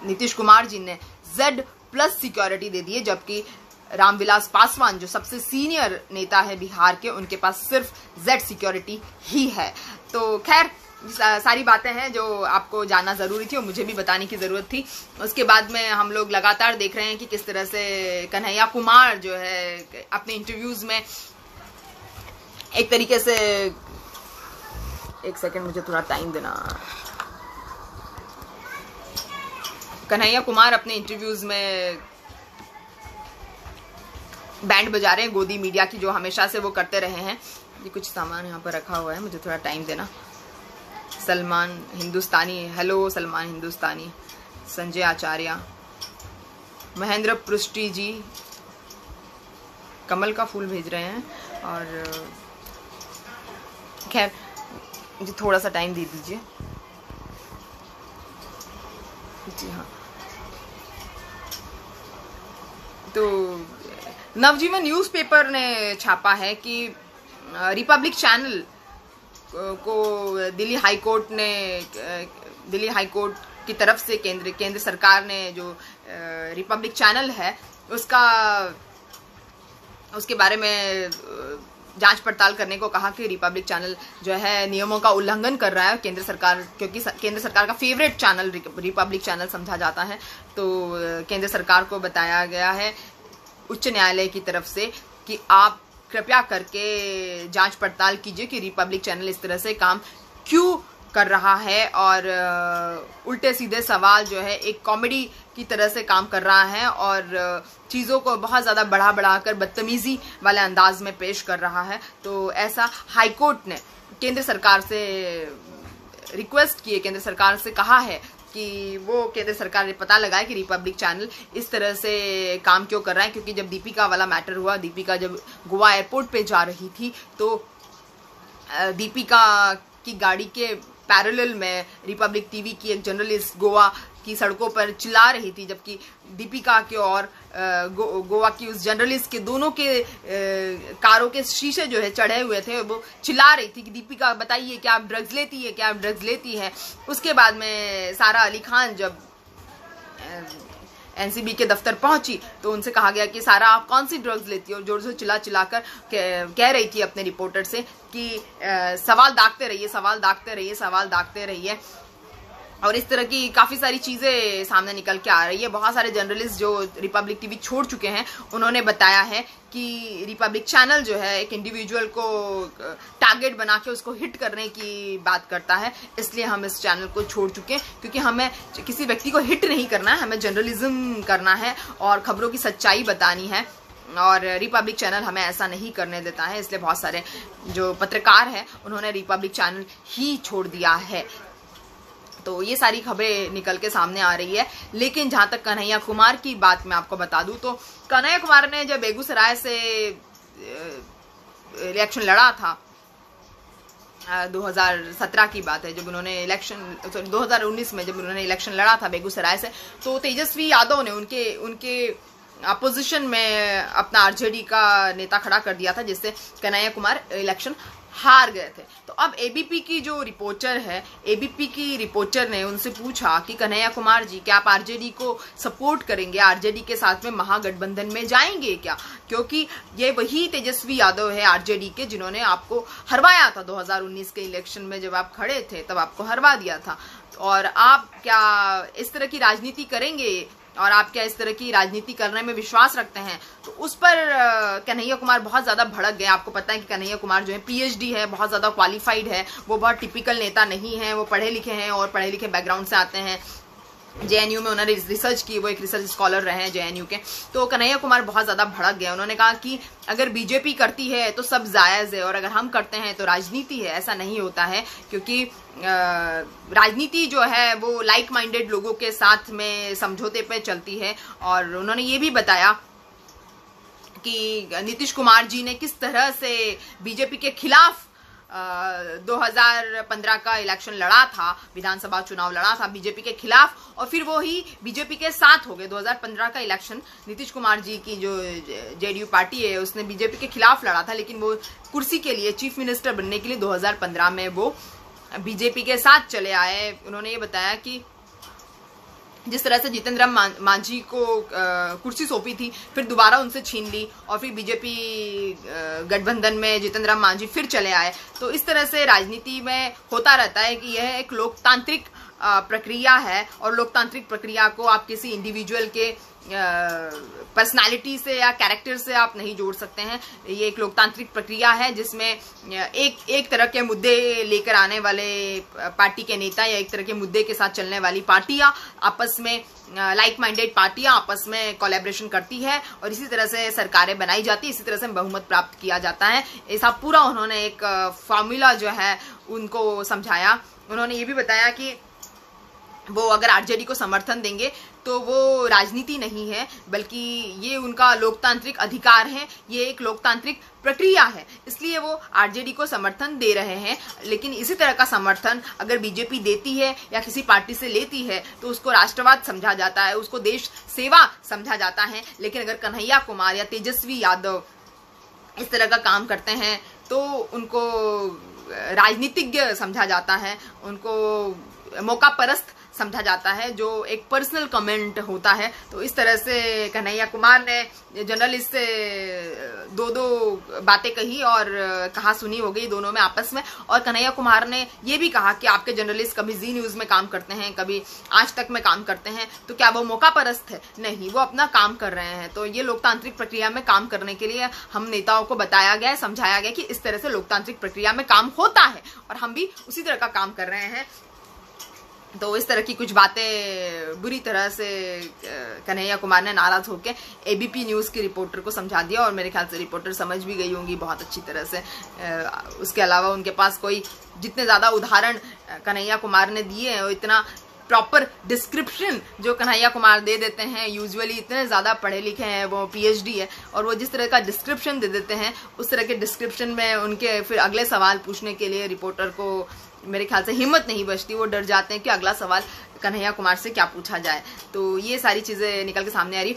नीतीश कुमार जी ने Z+ सिक्योरिटी दे दी है, जबकि रामविलास पासवान, जो सबसे सीनियर नेता है बिहार के, उनके पास सिर्फ Z सिक्योरिटी ही है। तो खैर, सारी बातें हैं जो आपको जानना जरूरी थी और मुझे भी बताने की जरूरत थी। उसके बाद में हम लोग लगातार देख रहे हैं कि किस तरह से कन्हैया कुमार जो है अपने इंटरव्यूज में एक तरीके से, एक सेकंड मुझे थोड़ा टाइम देना, कन्हैया कुमार अपने इंटरव्यूज में बैंड बजा रहे हैं गोदी मीडिया की, जो हमेशा से वो करते रहे हैं। ये कुछ सामान यहाँ पर रखा हुआ है, मुझे थोड़ा टाइम देना। सलमान हिंदुस्तानी, हेलो सलमान हिंदुस्तानी, संजय आचार्य, महेंद्र पृष्टि जी कमल का फूल भेज रहे हैं। और खैर, मुझे थोड़ा सा टाइम दे दीजिए। जी हाँ, तो नवजीवन न्यूज़पेपर ने छापा है कि रिपब्लिक चैनल को दिल्ली हाईकोर्ट की तरफ से केंद्र सरकार ने जो रिपब्लिक चैनल है उसके बारे में जांच पड़ताल करने को कहा कि रिपब्लिक चैनल जो है नियमों का उल्लंघन कर रहा है केंद्र सरकार, क्योंकि केंद्र सरकार का फेवरेट चैनल रिपब्लिक चैनल समझा जाता है। तो केंद्र सरकार को बताया गया है उच्च न्यायालय की तरफ से कि आप कृपया करके जांच पड़ताल कीजिए कि रिपब्लिक चैनल इस तरह से काम क्यों कर रहा है, और उल्टे सीधे सवाल जो है एक कॉमेडी की तरह से काम कर रहा है, और चीज़ों को बहुत ज़्यादा बढ़ा कर बदतमीजी वाले अंदाज में पेश कर रहा है। तो ऐसा हाईकोर्ट ने केंद्र सरकार से रिक्वेस्ट की है, केंद्र सरकार से कहा है कि वो केंद्र सरकार ने पता लगाए कि रिपब्लिक चैनल इस तरह से काम क्यों कर रहा है। क्योंकि जब दीपिका वाला मैटर हुआ, दीपिका जब गोवा एयरपोर्ट पे जा रही थी, तो दीपिका की गाड़ी के पैरेलल में रिपब्लिक टीवी की एक जर्नलिस्ट गोवा की सड़कों पर चिल्ला रही थी, जबकि दीपिका के और गोवा की उस जर्नलिस्ट के दोनों के कारों के शीशे जो है चढ़े हुए थे, वो चिल्ला रही थी कि दीपिका बताइए क्या आप ड्रग्स लेती है, क्या आप ड्रग्स लेती है। उसके बाद में सारा अली खान जब एनसीबी के दफ्तर पहुंची तो उनसे कहा गया कि सारा आप कौन सी ड्रग्स लेती हो, और जोर से चिल्ला कर कह रही थी अपने रिपोर्टर से कि सवाल दागते रहिए, सवाल दागते रहिए, सवाल दागते रहिए। और इस तरह की काफी सारी चीजें सामने निकल के आ रही है। बहुत सारे जर्नलिस्ट जो रिपब्लिक टीवी छोड़ चुके हैं उन्होंने बताया है कि रिपब्लिक चैनल जो है एक इंडिविजुअल को टारगेट बना के उसको हिट करने की बात करता है, इसलिए हम इस चैनल को छोड़ चुके हैं, क्योंकि हमें किसी व्यक्ति को हिट नहीं करना है, हमें जर्नलिज्म करना है और खबरों की सच्चाई बतानी है, और रिपब्लिक चैनल हमें ऐसा नहीं करने देता है। इसलिए बहुत सारे जो पत्रकार हैं उन्होंने रिपब्लिक चैनल ही छोड़ दिया है। तो ये सारी खबरें निकल के सामने आ रही है। लेकिन जहां तक कन्हैया कुमार की बात मैं आपको बता दूं तो कन्हैया कुमार ने जब बेगूसराय से इलेक्शन लड़ा था, 2017 की बात है, जब उन्होंने 2019 में जब उन्होंने इलेक्शन लड़ा था बेगूसराय से, तो तेजस्वी यादव ने उनके अपोजिशन में अपना आरजेडी का नेता खड़ा कर दिया था, जिससे कन्हैया कुमार इलेक्शन हार गए थे। तो अब एबीपी की जो रिपोर्टर है, एबीपी की रिपोर्टर ने उनसे पूछा कि कन्हैया कुमार जी, क्या आप आरजेडी को सपोर्ट करेंगे, आरजेडी के साथ में महागठबंधन में जाएंगे क्या, क्योंकि ये वही तेजस्वी यादव है आरजेडी के जिन्होंने आपको हरवाया था 2019 के इलेक्शन में, जब आप खड़े थे तब आपको हरवा दिया था, और आप क्या इस तरह की राजनीति करेंगे और आप क्या इस तरह की राजनीति करने में विश्वास रखते हैं। तो उस पर कन्हैया कुमार बहुत ज्यादा भड़क गए। आपको पता है कि कन्हैया कुमार जो है पीएचडी है, बहुत ज्यादा क्वालिफाइड है, वो बहुत टिपिकल नेता नहीं है, वो पढ़े लिखे हैं और पढ़े लिखे बैकग्राउंड से आते हैं। जेएनयू में उन्होंने रिसर्च की, वो एक रिसर्च स्कॉलर रहे हैं जेएनयू के। तो कन्हैया कुमार बहुत ज्यादा भड़क गए। उन्होंने कहा कि अगर बीजेपी करती है तो सब जायज है और अगर हम करते हैं तो राजनीति है। ऐसा नहीं होता है, क्योंकि राजनीति जो है वो लाइक माइंडेड लोगों के साथ में समझौते पे चलती है। और उन्होंने ये भी बताया कि नीतीश कुमार जी ने किस तरह से बीजेपी के खिलाफ 2015 का इलेक्शन लड़ा था, विधानसभा चुनाव लड़ा था बीजेपी के खिलाफ, और फिर वो ही बीजेपी के साथ हो गए। 2015 का इलेक्शन नीतीश कुमार जी की जो जेडीयू पार्टी है उसने बीजेपी के खिलाफ लड़ा था, लेकिन वो कुर्सी के लिए, चीफ मिनिस्टर बनने के लिए 2015 में वो बीजेपी के साथ चले आए। उन्होंने ये बताया कि जिस तरह से जितेंद्र मांझी को कुर्सी सौंपी थी, फिर दोबारा उनसे छीन ली और फिर बीजेपी गठबंधन में जितेंद्र मांझी फिर चले आए। तो इस तरह से राजनीति में होता रहता है कि यह एक लोकतांत्रिक प्रक्रिया है, और लोकतांत्रिक प्रक्रिया को आप किसी इंडिविजुअल के पर्सनालिटी से या कैरेक्टर से आप नहीं जोड़ सकते हैं। ये एक लोकतांत्रिक प्रक्रिया है जिसमें एक तरह के मुद्दे लेकर आने वाले पार्टी के नेता या एक तरह के मुद्दे के साथ चलने वाली पार्टियां आपस में, लाइक माइंडेड पार्टियां आपस में कोलैबोरेशन करती है और इसी तरह से सरकारें बनाई जाती है, इसी तरह से बहुमत प्राप्त किया जाता है। ऐसा पूरा उन्होंने एक फॉर्मूला जो है उनको समझाया। उन्होंने ये भी बताया कि वो अगर आरजेडी को समर्थन देंगे तो वो राजनीति नहीं है, बल्कि ये उनका लोकतांत्रिक अधिकार है, ये एक लोकतांत्रिक प्रक्रिया है, इसलिए वो आरजेडी को समर्थन दे रहे हैं। लेकिन इसी तरह का समर्थन अगर बीजेपी देती है या किसी पार्टी से लेती है तो उसको राष्ट्रवाद समझा जाता है, उसको देश सेवा समझा जाता है। लेकिन अगर कन्हैया कुमार या तेजस्वी यादव इस तरह का काम करते हैं तो उनको राजनीतिज्ञ समझा जाता है, उनको मौका परस्त समझा जाता है, जो एक पर्सनल कमेंट होता है। तो इस तरह से कन्हैया कुमार ने जर्नलिस्ट से दो बातें कही और कहा सुनी हो गई दोनों में आपस में। और कन्हैया कुमार ने ये भी कहा कि आपके जर्नलिस्ट कभी जी न्यूज में काम करते हैं, कभी आज तक में काम करते हैं, तो क्या वो मौका परस्त है? नहीं, वो अपना काम कर रहे हैं। तो ये लोकतांत्रिक प्रक्रिया में काम करने के लिए हम नेताओं को बताया गया, समझाया गया कि इस तरह से लोकतांत्रिक प्रक्रिया में काम होता है और हम भी उसी तरह का काम कर रहे हैं। तो इस तरह की कुछ बातें बुरी तरह से कन्हैया कुमार ने नाराज होकर एबीपी न्यूज के रिपोर्टर को समझा दिया, और मेरे ख्याल से रिपोर्टर समझ भी गई होंगी बहुत अच्छी तरह से। उसके अलावा उनके पास कोई, जितने ज्यादा उदाहरण कन्हैया कुमार ने दिए हैं, इतना प्रॉपर डिस्क्रिप्शन जो कन्हैया कुमार दे देते हैं, यूजुअली इतने ज्यादा पढ़े लिखे हैं, वो पीएचडी है, और वो जिस तरह का डिस्क्रिप्शन दे देते हैं उस तरह के डिस्क्रिप्शन में उनके फिर अगले सवाल पूछने के लिए रिपोर्टर को मेरे ख्याल से हिम्मत नहीं बचती। वो डर जाते हैं कि अगला सवाल कन्हैया कुमार से क्या पूछा जाए। तो ये सारी चीजें निकल के सामने आ रही।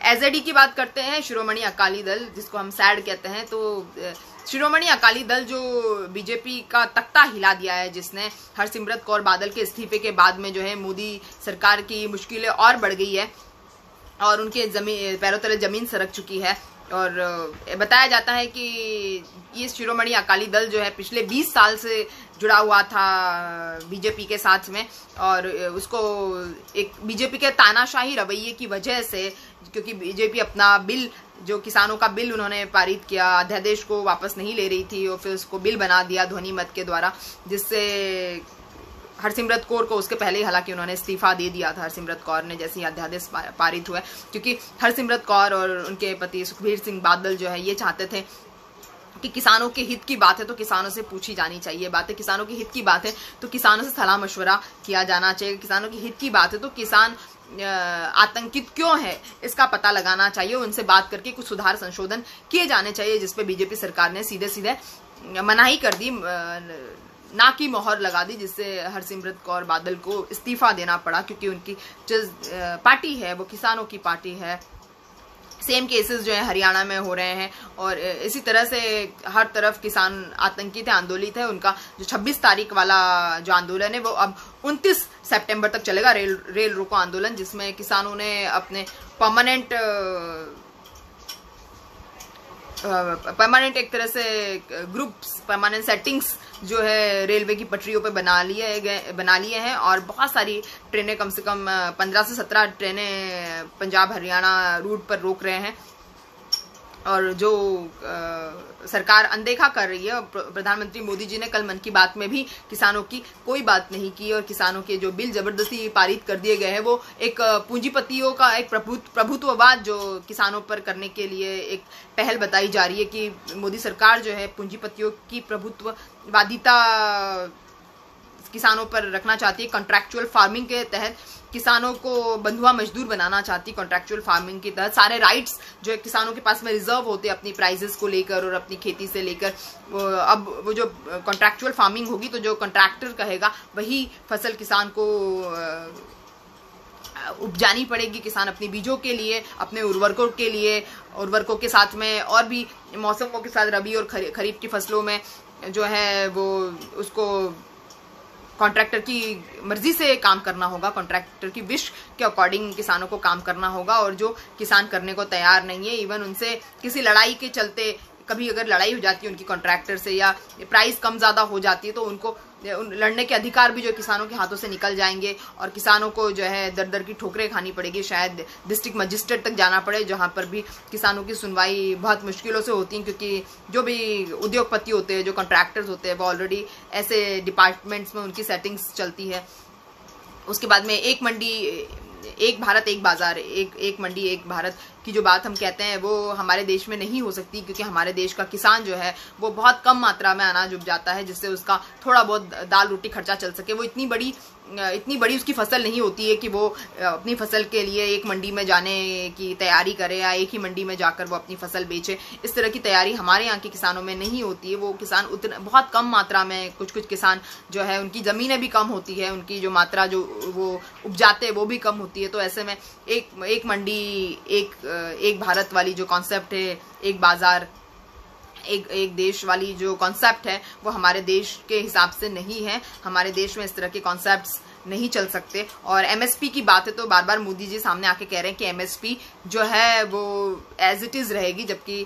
एसएडी की बात करते हैं, शिरोमणि अकाली दल जिसको हम सैड कहते हैं। तो शिरोमणि अकाली दल जो बीजेपी का तख्ता हिला दिया है, जिसने हरसिमरत कौर बादल के इस्तीफे के बाद में जो है मोदी सरकार की मुश्किलें और बढ़ गई है और उनके पैरों तले जमीन सरक चुकी है। और बताया जाता है कि ये शिरोमणि अकाली दल जो है पिछले 20 साल से जुड़ा हुआ था बीजेपी के साथ में, और उसको एक बीजेपी के तानाशाही रवैये की वजह से, क्योंकि बीजेपी अपना बिल, जो किसानों का बिल उन्होंने पारित किया, अध्यादेश को वापस नहीं ले रही थी और फिर उसको बिल बना दिया ध्वनि मत के द्वारा, जिससे हरसिमरत कौर को, उसके पहले ही हालांकि उन्होंने इस्तीफा दे दिया था हरसिमरत कौर ने जैसे ही अध्यादेश पारित हुआ, क्योंकि हरसिमरत कौर और उनके पति सुखबीर सिंह बादल जो है ये चाहते थे कि किसानों के हित की बात है तो किसानों से पूछी जानी चाहिए बातें, किसानों के हित की बात है तो किसानों से सलाह मशवरा किया जाना चाहिए, किसानों के हित की बात है तो किसान आतंकित क्यों है इसका पता लगाना चाहिए, उनसे बात करके कुछ सुधार संशोधन किए जाने चाहिए, जिसपे बीजेपी सरकार ने सीधे सीधे मनाही कर दी, ना की मोहर लगा दी, जिससे हरसिमरत कौर बादल को इस्तीफा देना पड़ा, क्योंकि उनकी जो पार्टी है वो किसानों की पार्टी है। सेम केसेस जो है हरियाणा में हो रहे हैं और इसी तरह से हर तरफ किसान आतंकित है, आंदोलित है। उनका जो 26 तारीख वाला जो आंदोलन है वो अब 29 सितंबर तक चलेगा, रेल रोको आंदोलन, जिसमें किसानों ने अपने परमानेंट एक तरह से ग्रुप्स, परमानेंट सेटिंग्स जो है रेलवे की पटरियों पे बना लिए हैं और बहुत सारी ट्रेनें, कम से कम 15 से 17 ट्रेनें पंजाब हरियाणा रूट पर रोक रहे हैं, और जो सरकार अनदेखा कर रही है। प्रधानमंत्री मोदी जी ने कल मन की बात में भी किसानों की कोई बात नहीं की, और किसानों के जो बिल जबरदस्ती पारित कर दिए गए हैं वो एक पूंजीपतियों का एक प्रभुत्ववाद जो किसानों पर करने के लिए एक पहल बताई जा रही है कि मोदी सरकार जो है पूंजीपतियों की प्रभुत्ववादिता किसानों पर रखना चाहती है। कॉन्ट्रैक्चुअल फार्मिंग के तहत किसानों को बंधुआ मजदूर बनाना चाहती है। कॉन्ट्रैक्चुअल फार्मिंग के तहत सारे राइट्स जो किसानों के पास में रिजर्व होते हैं अपनी प्राइसेस को लेकर और अपनी खेती से लेकर, अब वो जो कॉन्ट्रैक्चुअल फार्मिंग होगी तो जो कॉन्ट्रैक्टर कहेगा वही फसल किसान को उपजानी पड़ेगी। किसान अपने बीजों के लिए, अपने उर्वरकों के लिए, उर्वरकों के साथ में और भी मौसमों के साथ रबी और खरीफ की फसलों में जो है वो उसको कॉन्ट्रैक्टर की मर्जी से काम करना होगा, कॉन्ट्रैक्टर की विश के अकॉर्डिंग किसानों को काम करना होगा। और जो किसान करने को तैयार नहीं है, इवन उनसे किसी लड़ाई के चलते कभी अगर लड़ाई हो जाती है उनकी कॉन्ट्रैक्टर से या प्राइस कम ज्यादा हो जाती है तो उनको लड़ने के अधिकार भी जो किसानों के हाथों से निकल जाएंगे और किसानों को जो है दर दर की ठोकरें खानी पड़ेगी। शायद डिस्ट्रिक्ट मजिस्ट्रेट तक जाना पड़े, जहां पर भी किसानों की सुनवाई बहुत मुश्किलों से होती है, क्योंकि जो भी उद्योगपति होते हैं, जो कॉन्ट्रैक्टर्स होते हैं, वो ऑलरेडी ऐसे डिपार्टमेंट्स में उनकी सेटिंग्स चलती है। उसके बाद में एक मंडी एक भारत एक बाजार, एक मंडी एक भारत की जो बात हम कहते हैं वो हमारे देश में नहीं हो सकती, क्योंकि हमारे देश का किसान जो है वो बहुत कम मात्रा में अनाज उपजाता है, जिससे उसका थोड़ा बहुत दाल रोटी खर्चा चल सके। वो इतनी बड़ी उसकी फसल नहीं होती है कि वो अपनी फसल के लिए एक मंडी में जाने की तैयारी करे या एक ही मंडी में जाकर वो अपनी फसल बेचे। इस तरह की तैयारी हमारे यहाँ के किसानों में नहीं होती है। वो किसान बहुत कम मात्रा में, कुछ किसान जो है उनकी जमीनें भी कम होती है, उनकी जो मात्रा जो वो उपजाते हैं वो भी कम होती है। तो ऐसे में एक मंडी एक भारत वाली जो कॉन्सेप्ट है, एक बाजार एक देश वाली जो कॉन्सेप्ट है वो हमारे देश के हिसाब से नहीं है। हमारे देश में इस तरह के कॉन्सेप्ट्स नहीं चल सकते। और एमएसपी की बात है तो बार बार मोदी जी सामने आके कह रहे हैं कि एमएसपी जो है वो एज इट इज रहेगी, जबकि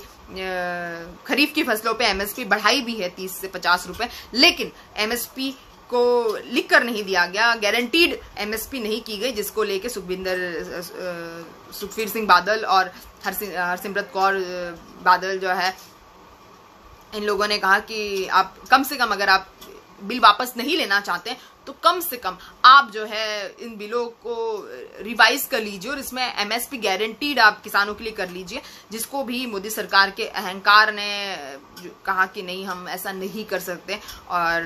खरीफ की फसलों पे एमएसपी बढ़ाई भी है 30 से 50 रुपए, लेकिन एमएसपी को लिख कर नहीं दिया गया, गारंटीड एमएसपी नहीं की गई, जिसको लेके सुखबीर सिंह बादल और हरसिमरत कौर बादल जो है इन लोगों ने कहा कि आप कम से कम अगर आप बिल वापस नहीं लेना चाहते तो कम से कम आप जो है इन बिलों को रिवाइज कर लीजिए और इसमें एमएसपी गारंटीड आप किसानों के लिए कर लीजिए, जिसको भी मोदी सरकार के अहंकार ने कहा कि नहीं हम ऐसा नहीं कर सकते। और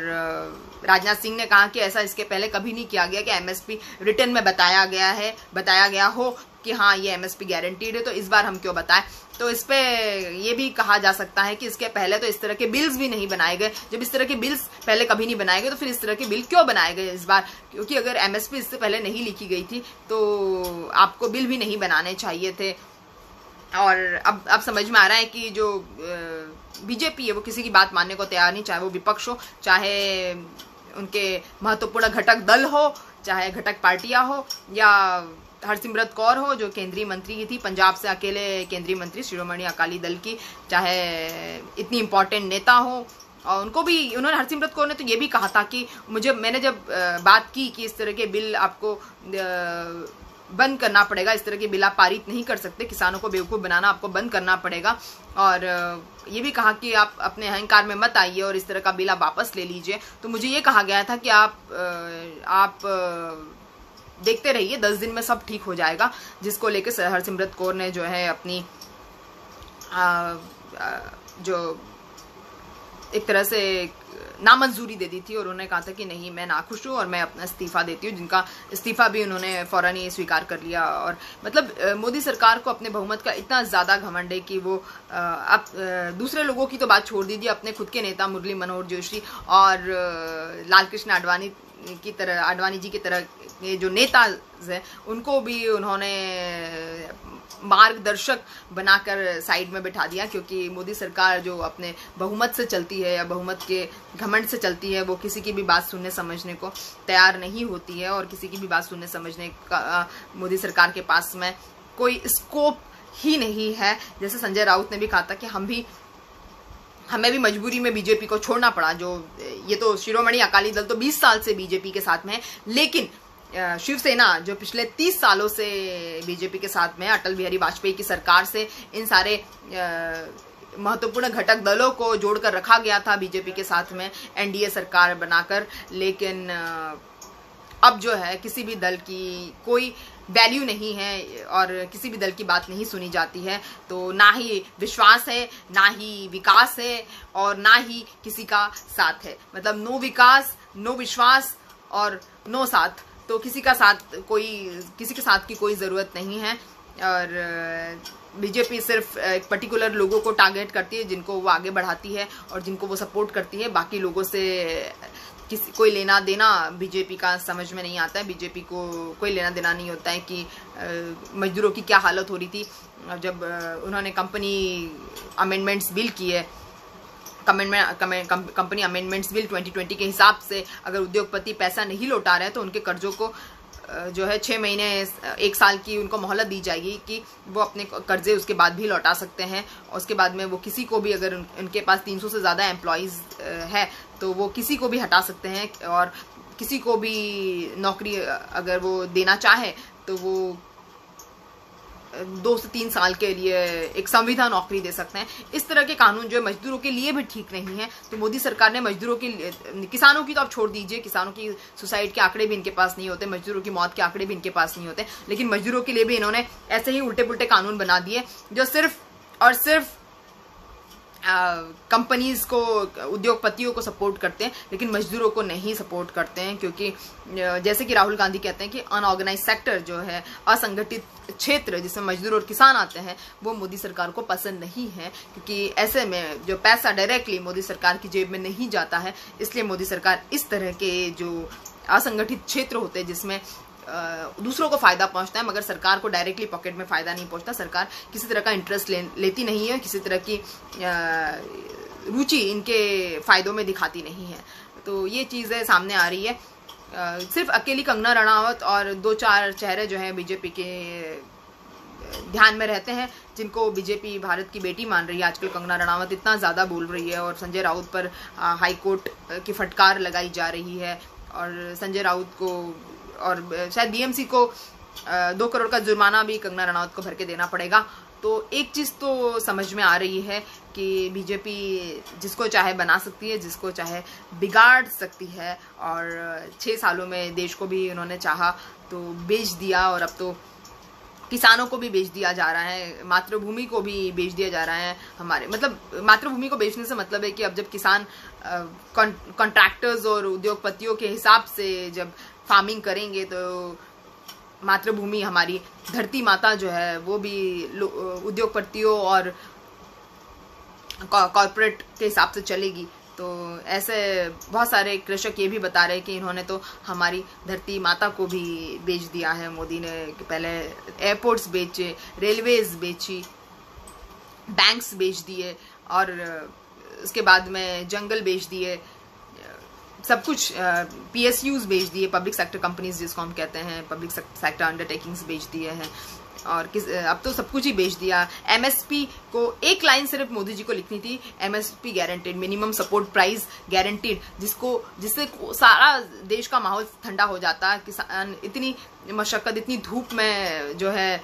राजनाथ सिंह ने कहा कि ऐसा इसके पहले कभी नहीं किया गया कि एमएसपी रिटर्न में बताया गया हो कि हाँ ये एमएसपी गारंटीड है, तो इस बार हम क्यों बताएं। तो इस पे ये भी कहा जा सकता है कि इसके पहले तो इस तरह के बिल्स भी नहीं बनाए गए। जब इस तरह के बिल्स पहले कभी नहीं बनाए गए तो फिर इस तरह के बिल क्यों बनाए गए इस बार, क्योंकि अगर एमएसपी इससे पहले नहीं लिखी गई थी तो आपको बिल भी नहीं बनाने चाहिए थे। और अब समझ में आ रहा है कि जो बीजेपी है वो किसी की बात मानने को तैयार नहीं, चाहे वो विपक्ष हो, चाहे उनके महत्वपूर्ण घटक दल हो, चाहे घटक पार्टियां हो, या हरसिमरत कौर हो जो केंद्रीय मंत्री की थी, पंजाब से अकेले केंद्रीय मंत्री शिरोमणि अकाली दल की, चाहे इतनी इंपॉर्टेंट नेता हो और उनको भी, उन्होंने, हरसिमरत कौर ने तो ये भी कहा था कि मैंने जब बात की कि इस तरह के बिल आपको बंद करना पड़ेगा, इस तरह के बिल आप पारित नहीं कर सकते, किसानों को बेवकूफ़ बनाना आपको बंद करना पड़ेगा, और ये भी कहा कि आप अपने अहंकार में मत आइए और इस तरह का बिल आप वापस ले लीजिए। तो मुझे ये कहा गया था कि आप देखते रहिए, 10 दिन में सब ठीक हो जाएगा, जिसको लेकर हरसिमरत कौर ने जो है अपनी जो एक तरह से नामंजूरी दे दी थी, और उन्होंने कहा था कि नहीं, मैं नाखुश हूँ और मैं अपना इस्तीफा देती हूँ, जिनका इस्तीफा भी उन्होंने फौरन ही स्वीकार कर लिया। और मतलब मोदी सरकार को अपने बहुमत का इतना ज़्यादा घमंड है कि वो अब दूसरे लोगों की तो बात छोड़ दीजिए, अपने खुद के नेता मुरली मनोहर जोशी और लालकृष्ण आडवाणी की तरह, आडवाणी जी की तरह ये जो नेता हैं, उनको भी उन्होंने मार्गदर्शक बनाकर साइड में बिठा दिया, क्योंकि मोदी सरकार जो अपने बहुमत से चलती है या बहुमत के घमंड से चलती है, वो किसी की भी बात सुनने समझने को तैयार नहीं होती है, और किसी की भी बात सुनने समझने का मोदी सरकार के पास में कोई स्कोप ही नहीं है। जैसे संजय राउत ने भी कहा था कि हमें भी मजबूरी में बीजेपी को छोड़ना पड़ा, जो ये तो शिरोमणि अकाली दल तो 20 साल से बीजेपी के साथ में है, लेकिन शिवसेना जो पिछले 30 सालों से बीजेपी के साथ में, अटल बिहारी वाजपेयी की सरकार से इन सारे महत्वपूर्ण घटक दलों को जोड़कर रखा गया था बीजेपी के साथ में एनडीए सरकार बनाकर, लेकिन अब जो है किसी भी दल की कोई वैल्यू नहीं है और किसी भी दल की बात नहीं सुनी जाती है। तो ना ही विश्वास है, ना ही विकास है, और ना ही किसी का साथ है। मतलब नो विकास, नो विश्वास और नो साथ। तो किसी के साथ की कोई ज़रूरत नहीं है। और बीजेपी सिर्फ एक पर्टिकुलर लोगों को टारगेट करती है, जिनको वो आगे बढ़ाती है और जिनको वो सपोर्ट करती है। बाकी लोगों से कोई लेना देना बीजेपी का समझ में नहीं आता है। बीजेपी को कोई लेना देना नहीं होता है कि मजदूरों की क्या हालत हो रही थी जब उन्होंने कंपनी अमेंडमेंट्स बिल किए। कंपनी अमेंडमेंट्स बिल 2020 के हिसाब से अगर उद्योगपति पैसा नहीं लौटा रहे हैं तो उनके कर्जों को जो है 6 महीने 1 साल की उनको मोहलत दी जाएगी कि वो अपने कर्जे उसके बाद भी लौटा सकते हैं। और उसके बाद में वो किसी को भी, अगर उनके पास 300 से ज़्यादा एम्प्लॉयज़ है तो वो किसी को भी हटा सकते हैं, और किसी को भी नौकरी अगर वो देना चाहे तो वो 2 से 3 साल के लिए एक संविदा नौकरी दे सकते हैं। इस तरह के कानून जो है मजदूरों के लिए भी ठीक नहीं है। तो मोदी सरकार ने मजदूरों की, किसानों की तो आप छोड़ दीजिए, किसानों की सुसाइड के आंकड़े भी इनके पास नहीं होते, मजदूरों की मौत के आंकड़े भी इनके पास नहीं होते, लेकिन मजदूरों के लिए भी इन्होंने ऐसे ही उल्टे पुल्टे कानून बना दिए जो सिर्फ और सिर्फ कंपनीज को, उद्योगपतियों को सपोर्ट करते हैं, लेकिन मजदूरों को नहीं सपोर्ट करते हैं। क्योंकि जैसे कि राहुल गांधी कहते हैं कि अनऑर्गेनाइज सेक्टर जो है, असंगठित क्षेत्र जिसमें मजदूर और किसान आते हैं, वो मोदी सरकार को पसंद नहीं है। क्योंकि ऐसे में जो पैसा डायरेक्टली मोदी सरकार की जेब में नहीं जाता है, इसलिए मोदी सरकार इस तरह के जो असंगठित क्षेत्र होते हैं जिसमें दूसरों को फायदा पहुंचता है मगर सरकार को डायरेक्टली पॉकेट में फायदा नहीं पहुंचता, सरकार किसी तरह का इंटरेस्ट लेती नहीं है, किसी तरह की रुचि इनके फायदों में दिखाती नहीं है। तो ये चीज़ें सामने आ रही है। सिर्फ अकेली कंगना रणावत और 2-4 चेहरे जो हैं बीजेपी के ध्यान में रहते हैं, जिनको बीजेपी भारत की बेटी मान रही है। आजकल कंगना रणावत इतना ज़्यादा बोल रही है और संजय राउत पर हाई कोर्ट की फटकार लगाई जा रही है, और संजय राउत को और शायद बीएमसी को 2 करोड़ का जुर्माना भी कंगना रणावत को भर के देना पड़ेगा। तो एक चीज़ तो समझ में आ रही है कि बीजेपी जिसको चाहे बना सकती है, जिसको चाहे बिगाड़ सकती है, और 6 सालों में देश को भी उन्होंने चाहा तो बेच दिया, और अब तो किसानों को भी बेच दिया जा रहा है, मातृभूमि को भी बेच दिया जा रहा है। हमारे मतलब मातृभूमि को बेचने से मतलब है कि अब जब किसान कॉन्ट्रैक्टर्स और उद्योगपतियों के हिसाब से जब फार्मिंग करेंगे तो मातृभूमि, हमारी धरती माता जो है, वो भी उद्योगपतियों और कॉर्पोरेट के हिसाब से चलेगी। तो ऐसे बहुत सारे कृषक ये भी बता रहे हैं कि इन्होंने तो हमारी धरती माता को भी बेच दिया है। मोदी ने पहले एयरपोर्ट्स बेचे, रेलवेज बेची, बैंक्स बेच दिए, और उसके बाद में जंगल बेच दिए, सब कुछ PSUs बेच दिए, पब्लिक सेक्टर कंपनीज जिसको हम कहते हैं, पब्लिक सेक्टर अंडरटेकिंग्स बेच दिए हैं। और अब तो सब कुछ ही बेच दिया। एमएसपी को एक लाइन सिर्फ मोदी जी को लिखनी थी, MSP guaranteed, minimum support price guaranteed, जिससे सारा देश का माहौल ठंडा हो जाता। किसान इतनी मशक्कत, इतनी धूप में जो है,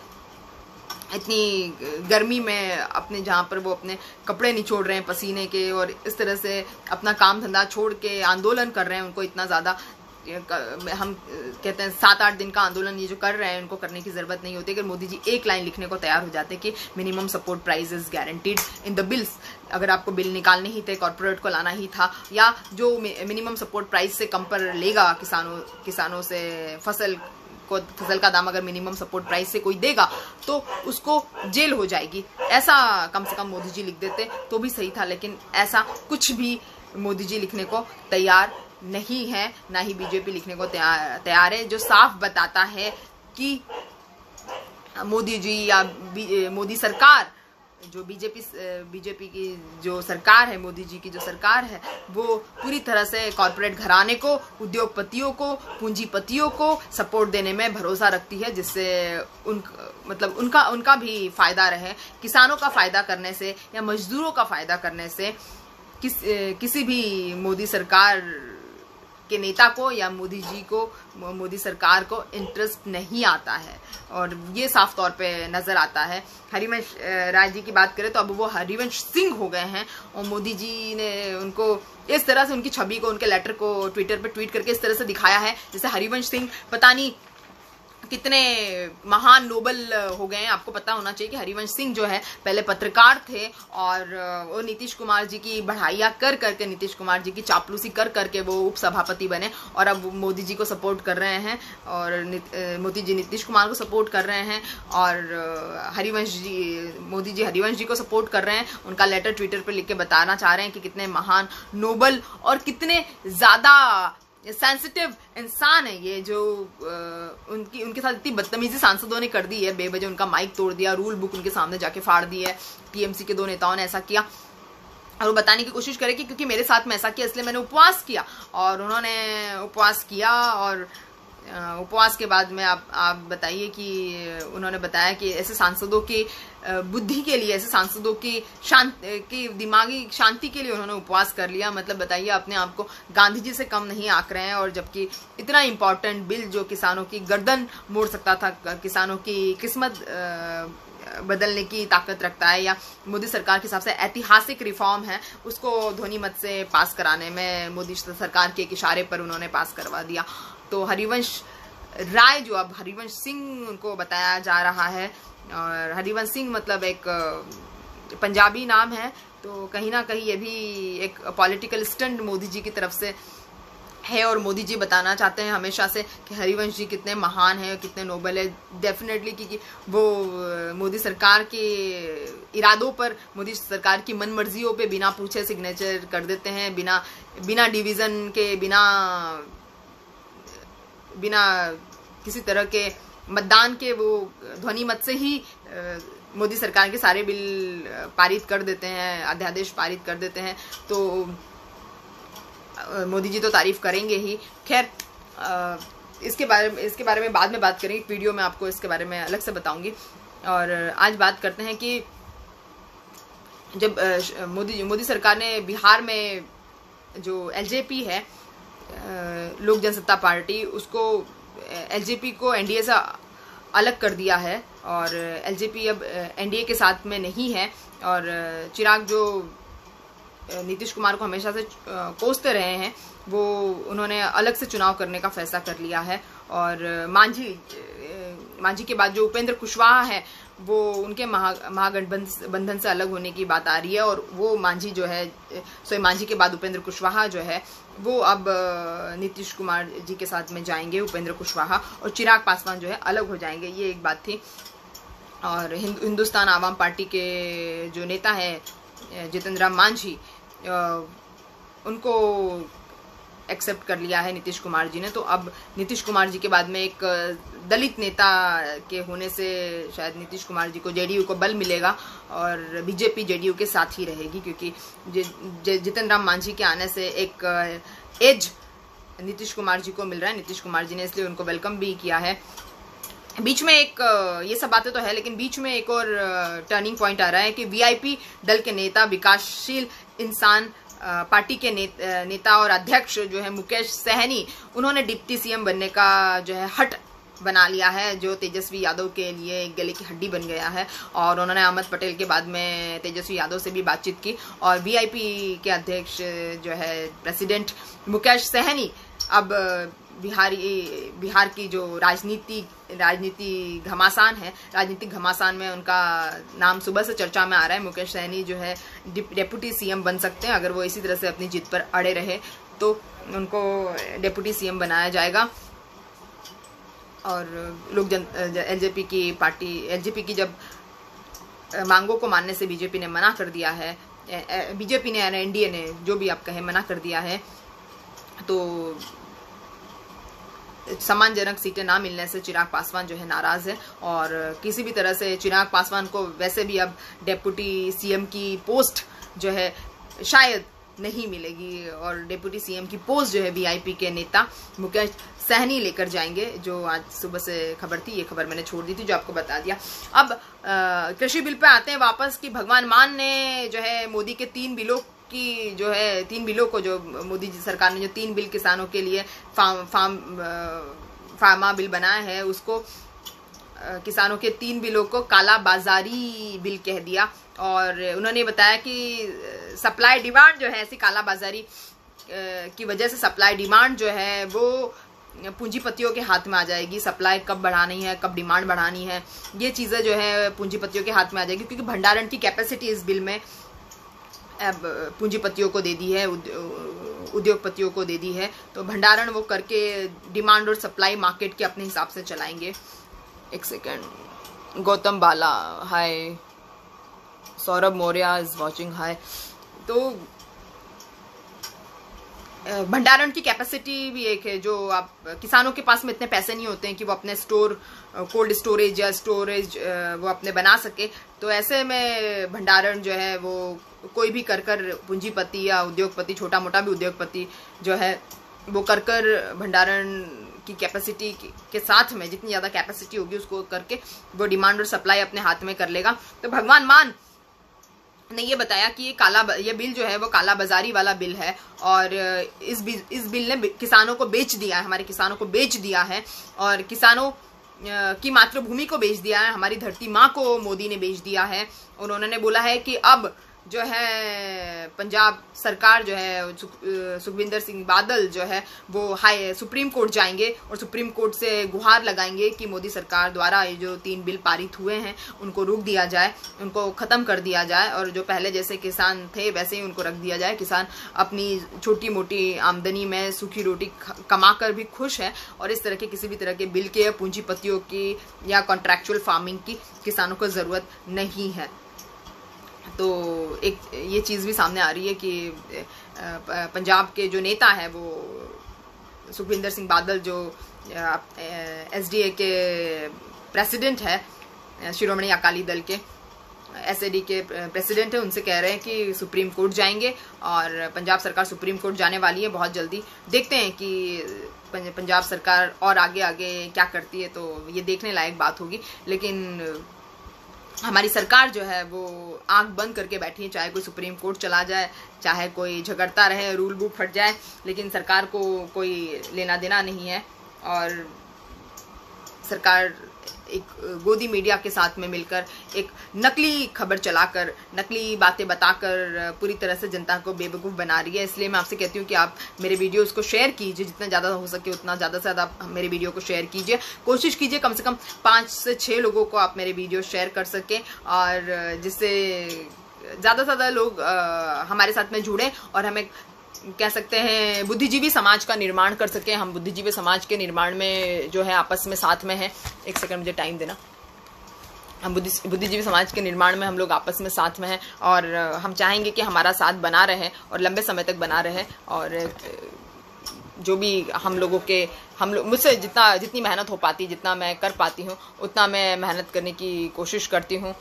इतनी गर्मी में अपने जहाँ पर वो अपने कपड़े निचोड़ रहे हैं पसीने के, और इस तरह से अपना काम धंधा छोड़ के आंदोलन कर रहे हैं, उनको इतना ज़्यादा हम कहते हैं 7-8 दिन का आंदोलन ये जो कर रहे हैं उनको करने की जरूरत नहीं होती। अगर मोदी जी एक लाइन लिखने को तैयार हो जाते कि minimum support price is guaranteed in the bills, अगर आपको बिल निकालने ही थे, कॉर्पोरेट को लाना ही था, या जो मिनिमम सपोर्ट प्राइस से कम पर लेगा किसानों से फसल का दाम अगर मिनिमम सपोर्ट प्राइस से कोई देगा तो उसको जेल हो जाएगी, ऐसा कम से कम मोदी जी लिख देते तो भी सही था। लेकिन ऐसा कुछ भी मोदी जी लिखने को तैयार नहीं है, ना ही बीजेपी लिखने को तैयार है, जो साफ बताता है कि मोदी जी या मोदी सरकार, जो बीजेपी की जो सरकार है, मोदी जी की जो सरकार है, वो पूरी तरह से कॉर्पोरेट घराने को, उद्योगपतियों को, पूंजीपतियों को सपोर्ट देने में भरोसा रखती है, जिससे उनका भी फायदा रहे। किसानों का फायदा करने से या मजदूरों का फायदा करने से किसी भी मोदी सरकार के नेता को या मोदी जी को, मोदी सरकार को इंटरेस्ट नहीं आता है, और ये साफ तौर पे नजर आता है। हरिवंश राय जी की बात करें तो अब वो हरिवंश सिंह हो गए हैं, और मोदी जी ने उनको इस तरह से, उनकी छवि को, उनके लेटर को ट्विटर पे ट्वीट करके इस तरह से दिखाया है जैसे हरिवंश सिंह पता नहीं कितने महान नोबल हो गए हैं। आपको पता होना चाहिए कि हरिवंश सिंह जो है पहले पत्रकार थे, और वो नीतीश कुमार जी की बढ़ाइयाँ कर करके, नीतीश कुमार जी की चापलूसी कर करके वो उप सभापति बने, और अब मोदी जी को सपोर्ट कर रहे हैं, और मोदी जी नीतीश कुमार को सपोर्ट कर रहे हैं, और मोदी जी हरिवंश जी को सपोर्ट कर रहे हैं। उनका लेटर ट्विटर पर लिख के बताना चाह रहे हैं कि कितने महान, नोबल और कितने ज़्यादा सेंसिटिव इंसान है ये, जो उनके साथ इतनी बदतमीजी सांसदों ने कर दी है, बेवजह उनका माइक तोड़ दिया, रूल बुक उनके सामने जाके फाड़ दी है। टीएमसी के 2 नेताओं ने ऐसा किया, और वो बताने की कोशिश करे कि क्योंकि मेरे साथ में ऐसा किया इसलिए मैंने उपवास किया, और उन्होंने उपवास किया, और उपवास के बाद में आप बताइए कि उन्होंने बताया कि ऐसे सांसदों की बुद्धि के लिए, ऐसे सांसदों की दिमागी शांति के लिए उन्होंने उपवास कर लिया। मतलब बताइए, अपने आप को गांधी जी से कम नहीं आंक रहे हैं, और जबकि इतना इम्पोर्टेंट बिल जो किसानों की गर्दन मोड़ सकता था, किसानों की किस्मत बदलने की ताकत रखता है, या मोदी सरकार के हिसाब से ऐतिहासिक रिफॉर्म है, उसको ध्वनि मत से पास कराने में मोदी सरकार के एक इशारे पर उन्होंने पास करवा दिया। तो हरिवंश राय, जो अब हरिवंश सिंह को बताया जा रहा है, और हरिवंश सिंह मतलब एक पंजाबी नाम है, तो कहीं ना कहीं ये भी एक पॉलिटिकल स्टंट मोदी जी की तरफ से है, और मोदी जी बताना चाहते हैं हमेशा से कि हरिवंश जी कितने महान हैं, कितने नोबल है। डेफिनेटली क्योंकि वो मोदी सरकार के इरादों पर, मोदी सरकार की मन मर्जियों पे बिना पूछे सिग्नेचर कर देते हैं, बिना डिवीजन के, बिना किसी तरह के मतदान के, वो ध्वनि मत से ही मोदी सरकार के सारे बिल पारित कर देते हैं, अध्यादेश पारित कर देते हैं। तो मोदी जी तो तारीफ करेंगे ही। खैर, इसके बारे में बाद में बात करेंगे, वीडियो में आपको इसके बारे में अलग से बताऊंगी। और आज बात करते हैं कि जब मोदी सरकार ने बिहार में जो एलजेपी है, लोक जनसत्ता पार्टी, उसको एलजेपी को एनडीए से अलग कर दिया है, और एलजेपी अब एनडीए के साथ में नहीं है, और चिराग जो नीतीश कुमार को हमेशा से कोसते रहे हैं, वो उन्होंने अलग से चुनाव करने का फैसला कर लिया है। और मांझी के बाद जो उपेंद्र कुशवाहा है, वो उनके महागठबंधन से अलग होने की बात आ रही है, और वो मांझी जो है, मांझी के बाद उपेंद्र कुशवाहा जो है, वो अब नीतीश कुमार जी के साथ में जाएंगे, उपेंद्र कुशवाहा, और चिराग पासवान जो है अलग हो जाएंगे। ये एक बात थी। और हिंदुस्तान आवाम पार्टी के जो नेता हैं जितन राम मांझी, उनको एक्सेप्ट कर लिया है नीतीश कुमार जी ने। तो अब नीतीश कुमार जी के बाद में एक दलित नेता के होने से शायद नीतीश कुमार जी को, जेडीयू को बल मिलेगा, और बीजेपी जेडीयू के साथ ही रहेगी, क्योंकि जितन राम मांझी के आने से एक एज नीतीश कुमार जी को मिल रहा है। नीतीश कुमार जी ने इसलिए उनको वेलकम भी किया है। बीच में एक ये सब बातें तो है, लेकिन बीच में एक और टर्निंग पॉइंट आ रहा है कि वीआईपी दल के नेता, विकासशील इंसान पार्टी के नेता और अध्यक्ष जो है मुकेश सहनी, उन्होंने डिप्टी सीएम बनने का जो है हट बना लिया है, जो तेजस्वी यादव के लिए एक गले की हड्डी बन गया है। और उन्होंने अहमद पटेल के बाद में तेजस्वी यादव से भी बातचीत की, और वीआईपी के अध्यक्ष जो है प्रेसिडेंट मुकेश सहनी अब बिहार की जो राजनीति घमासान है, राजनीतिक घमासान में उनका नाम सुबह से चर्चा में आ रहा है। मुकेश सहनी जो है डेप्यूटी सीएम बन सकते हैं, अगर वो इसी तरह से अपनी जिद पर अड़े रहे तो उनको डेप्यूटी सीएम बनाया जाएगा। और लोग एलजेपी की जब मांगों को मानने से बीजेपी ने मना कर दिया है, बीजेपी ने यानी एनडीए ने, जो भी आप कहें, मना कर दिया है, तो सम्मानजनक सीटें ना मिलने से चिराग पासवान जो है नाराज है। और किसी भी तरह से चिराग पासवान को वैसे भी अब डेप्यूटी सीएम की पोस्ट जो है शायद नहीं मिलेगी, और डेप्यूटी सीएम की पोस्ट जो है वीआईपी के नेता मुकेश सहनी लेकर जाएंगे, जो आज सुबह से खबर थी। ये खबर मैंने छोड़ दी थी, जो आपको बता दिया। अब कृषि बिल पे आते हैं वापस कि भगवान मान ने जो है मोदी के 3 बिलों की जो है 3 बिलों को, जो मोदी जी सरकार ने जो 3 बिल किसानों के लिए फार्मा बिल बनाया है, उसको किसानों के 3 बिलों को काला बाजारी बिल कह दिया। और उन्होंने बताया कि सप्लाई डिमांड जो है, ऐसी काला बाजारी की वजह से सप्लाई डिमांड जो है वो पूंजीपतियों के हाथ में आ जाएगी। सप्लाई कब बढ़ानी है, कब डिमांड बढ़ानी है, ये चीजें जो है पूंजीपतियों के हाथ में आ जाएगी, क्योंकि भंडारण की कैपेसिटी इस बिल में अब पूंजीपतियों को दे दी है, उद्योगपतियों को दे दी है। तो भंडारण वो करके डिमांड और सप्लाई मार्केट के अपने हिसाब से चलाएंगे। एक second, Gautam Bala hi, Saurabh Maurya is watching hi. तो भंडारण की कैपेसिटी भी एक है, जो आप किसानों के पास में इतने पैसे नहीं होते हैं कि वो अपने कोल्ड स्टोरेज या स्टोरेज वो अपने बना सके। तो ऐसे में भंडारण जो है वो कोई भी कर पूंजीपति या उद्योगपति, छोटा मोटा भी उद्योगपति जो है वो कर भंडारण की कैपेसिटी के साथ में जितनी ज्यादा कैपेसिटी होगी उसको करके वो डिमांड और सप्लाई अपने हाथ में कर लेगा। तो भगवान मान ने ये बताया कि ये बिल जो है वो काला बाजारी वाला बिल है, और इस बिल ने किसानों को बेच दिया है, हमारे किसानों को बेच दिया है, और किसानों की मातृभूमि को बेच दिया है, हमारी धरती माँ को मोदी ने बेच दिया है। और उन्होंने बोला है कि अब जो है पंजाब सरकार जो है, सुखविंदर सिंह बादल जो है वो सुप्रीम कोर्ट जाएंगे और सुप्रीम कोर्ट से गुहार लगाएंगे कि मोदी सरकार द्वारा ये जो 3 बिल पारित हुए हैं उनको रोक दिया जाए, उनको खत्म कर दिया जाए, और जो पहले जैसे किसान थे वैसे ही उनको रख दिया जाए। किसान अपनी छोटी मोटी आमदनी में सूखी रोटी कमाकर भी खुश है, और इस तरह के किसी भी तरह के बिल के या पूंजीपतियों की या कॉन्ट्रैक्चुअल फार्मिंग की किसानों को जरूरत नहीं है। तो एक ये चीज़ भी सामने आ रही है कि पंजाब के जो नेता है वो सुखविंदर सिंह बादल, जो एसडीए के प्रेसिडेंट है, शिरोमणि अकाली दल के एसएडी के प्रेसिडेंट है, उनसे कह रहे हैं कि सुप्रीम कोर्ट जाएंगे, और पंजाब सरकार सुप्रीम कोर्ट जाने वाली है बहुत जल्दी। देखते हैं कि पंजाब सरकार और आगे आगे क्या करती है, तो ये देखने लायक बात होगी। लेकिन हमारी सरकार जो है वो आंख बंद करके बैठी है, चाहे कोई सुप्रीम कोर्ट चला जाए, चाहे कोई झगड़ता रहे, रूल बुक फट जाए, लेकिन सरकार को कोई लेना देना नहीं है। और सरकार एक गोदी मीडिया के साथ में मिलकर एक नकली खबर चलाकर, नकली बातें बताकर पूरी तरह से जनता को बेवकूफ़ बना रही है। इसलिए मैं आपसे कहती हूँ कि आप मेरे वीडियोस को शेयर कीजिए, जितना ज़्यादा हो सके उतना ज़्यादा से ज़्यादा मेरे वीडियो को शेयर कीजिए। कोशिश कीजिए कम से कम 5 से 6 लोगों को आप मेरे वीडियो शेयर कर सकें, और जिससे ज़्यादा से ज़्यादा लोग हमारे साथ में जुड़ें और हमें कह सकते हैं बुद्धिजीवी समाज का निर्माण कर सके। हम बुद्धिजीवी समाज के निर्माण में जो है आपस में साथ में है। एक सेकंड मुझे टाइम देना। हम बुद्धिजीवी समाज के निर्माण में हम लोग आपस में साथ में हैं, और हम चाहेंगे कि हमारा साथ बना रहे और लंबे समय तक बना रहे। और जो भी हम लोग मुझसे जितनी मेहनत हो पाती, जितना मैं कर पाती हूँ उतना मैं मेहनत करने की कोशिश करती हूँ।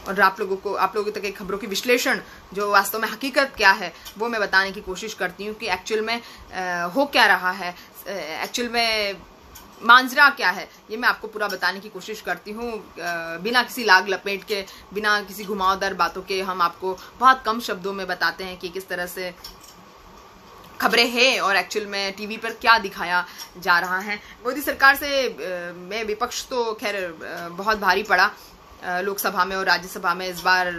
और आप लोगों तक एक खबरों की विश्लेषण, जो वास्तव में हकीकत क्या है, वो मैं बताने की कोशिश करती हूँ कि एक्चुअल में हो क्या रहा है, एक्चुअल में मांजरा क्या है, ये मैं आपको पूरा बताने की कोशिश करती हूँ। बिना किसी लाग लपेट के, बिना किसी घुमावदार बातों के हम आपको बहुत कम शब्दों में बताते हैं कि किस तरह से खबरें हैं और एक्चुअल में टीवी पर क्या दिखाया जा रहा है। मोदी सरकार से में विपक्ष तो खैर बहुत भारी पड़ा, लोकसभा में और राज्यसभा में इस बार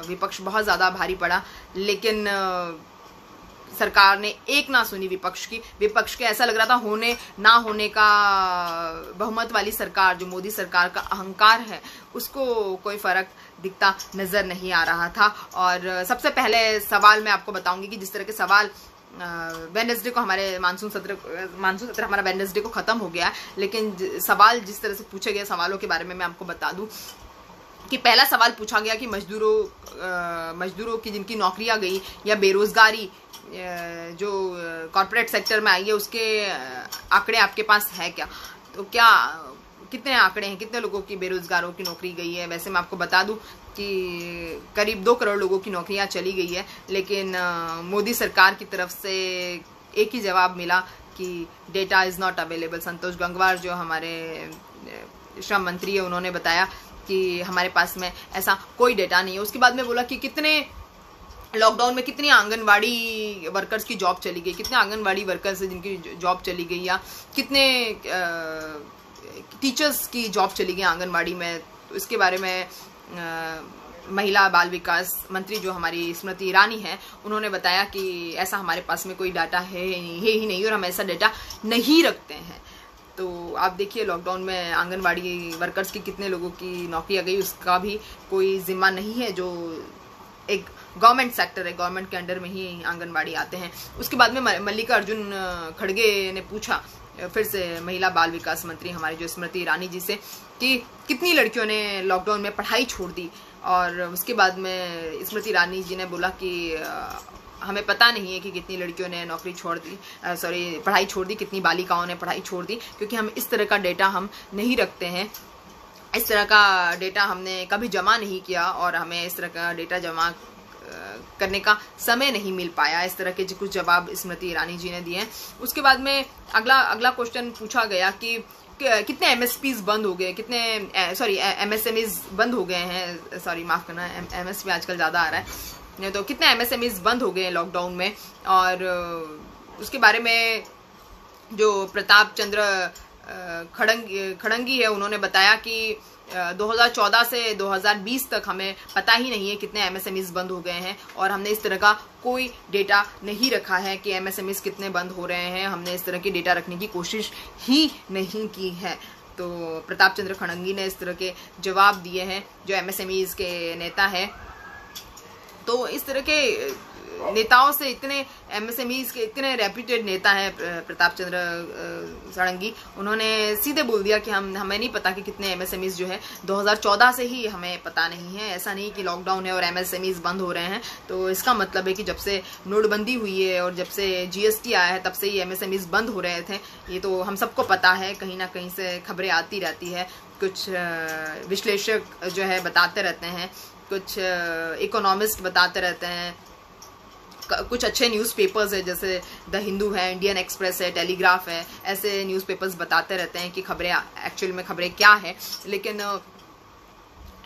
विपक्ष बहुत ज़्यादा भारी पड़ा, लेकिन सरकार ने एक ना सुनी विपक्ष की। विपक्ष के ऐसा लग रहा था होने ना होने का बहुमत वाली सरकार, जो मोदी सरकार का अहंकार है, उसको कोई फर्क दिखता नजर नहीं आ रहा था। और सबसे पहले सवाल मैं आपको बताऊंगी कि जिस तरह के सवाल वेडनेसडे को, हमारे मानसून सत्र हमारा वेडनेसडे को खत्म हो गया है, लेकिन सवाल जिस तरह से पूछे गए सवालों के बारे में मैं आपको बता दूं कि पहला सवाल पूछा गया कि मजदूरों की जिनकी नौकरियां गई या बेरोजगारी जो कॉर्पोरेट सेक्टर में आई है, उसके आंकड़े आपके पास है क्या? तो क्या कितने आंकड़े हैं, कितने लोगों की बेरोजगारों की नौकरी गई है? वैसे मैं आपको बता दूं कि करीब 2 करोड़ लोगों की नौकरियां चली गई है, लेकिन मोदी सरकार की तरफ से एक ही जवाब मिला कि data is not available. Santosh Gangwar जो हमारे श्रम मंत्री है, उन्होंने बताया कि हमारे पास में ऐसा कोई डेटा नहीं है। उसके बाद में बोला कि कितने लॉकडाउन में कितनी आंगनवाड़ी वर्कर्स की जॉब चली गई, कितने आंगनवाड़ी वर्कर्स है जिनकी जॉब चली गई, या कितने टीचर्स की जॉब चली गई आंगनवाड़ी में। तो इसके बारे में महिला बाल विकास मंत्री जो हमारी स्मृति ईरानी है, उन्होंने बताया कि ऐसा हमारे पास में कोई डाटा है ही नहीं और हम ऐसा डाटा नहीं रखते हैं। तो आप देखिए लॉकडाउन में आंगनवाड़ी वर्कर्स की कितने लोगों की नौकरियां गई, उसका भी कोई जिम्मा नहीं है, जो एक गवर्नमेंट सेक्टर है, गवर्नमेंट के अंडर में ही आंगनवाड़ी आते हैं। उसके बाद में मल्लिकार्जुन खड़गे ने पूछा फिर से महिला बाल विकास मंत्री हमारी जो स्मृति ईरानी जी से कि कितनी लड़कियों ने लॉकडाउन में पढ़ाई छोड़ दी, और उसके बाद में स्मृति ईरानी जी ने बोला कि हमें पता नहीं है कि कितनी लड़कियों ने नौकरी छोड़ दी, पढ़ाई छोड़ दी, कितनी बालिकाओं ने पढ़ाई छोड़ दी, क्योंकि हम इस तरह का डेटा हम नहीं रखते हैं, इस तरह का डेटा हमने कभी जमा नहीं किया और हमें इस तरह का डेटा जमा करने का समय नहीं मिल पाया। इस तरह के कुछ जवाब स्मृति ईरानी जी ने दिए हैं। उसके बाद में अगला क्वेश्चन पूछा गया कि कितने एमएसपीज बंद हो गए, कितने एमएसएमईज बंद हो गए हैं, माफ करना, एमएसपी आजकल ज़्यादा आ रहा है, तो कितने एमएसएमईज बंद हो गए हैं लॉकडाउन में। और उसके बारे में जो प्रताप चंद्र खड़ंगी है, उन्होंने बताया कि 2014 से 2020 तक हमें पता ही नहीं है कितने एमएसएमईज बंद हो गए हैं और हमने इस तरह का कोई डेटा नहीं रखा है कि एमएसएमईज कितने बंद हो रहे हैं, हमने इस तरह की डेटा रखने की कोशिश ही नहीं की है। तो प्रताप चंद्र खड़ंगी ने इस तरह के जवाब दिए हैं, जो एमएसएमईज के नेता है। तो इस तरह के नेताओं से, इतने एमएसएमईज के इतने रेप्यूटेड नेता हैं प्रताप चंद्र षडंगी, उन्होंने सीधे बोल दिया कि हमें नहीं पता कि कितने एमएसएमईज जो है 2014 से ही हमें पता नहीं है। ऐसा नहीं कि लॉकडाउन है और एमएसएमईज बंद हो रहे हैं। तो इसका मतलब है कि जब से नोटबंदी हुई है और जब से जीएसटी आया है, तब से ही एमएसएमईज बंद हो रहे थे। ये तो हम सबको पता है, कहीं ना कहीं से खबरें आती रहती है, कुछ विश्लेषक जो है बताते रहते हैं, कुछ इकोनॉमिस्ट बताते रहते हैं, कुछ अच्छे न्यूज़पेपर्स है जैसे द हिंदू है, इंडियन एक्सप्रेस है, टेलीग्राफ है, ऐसे न्यूज़पेपर्स बताते रहते हैं कि खबरें एक्चुअल में खबरें क्या है। लेकिन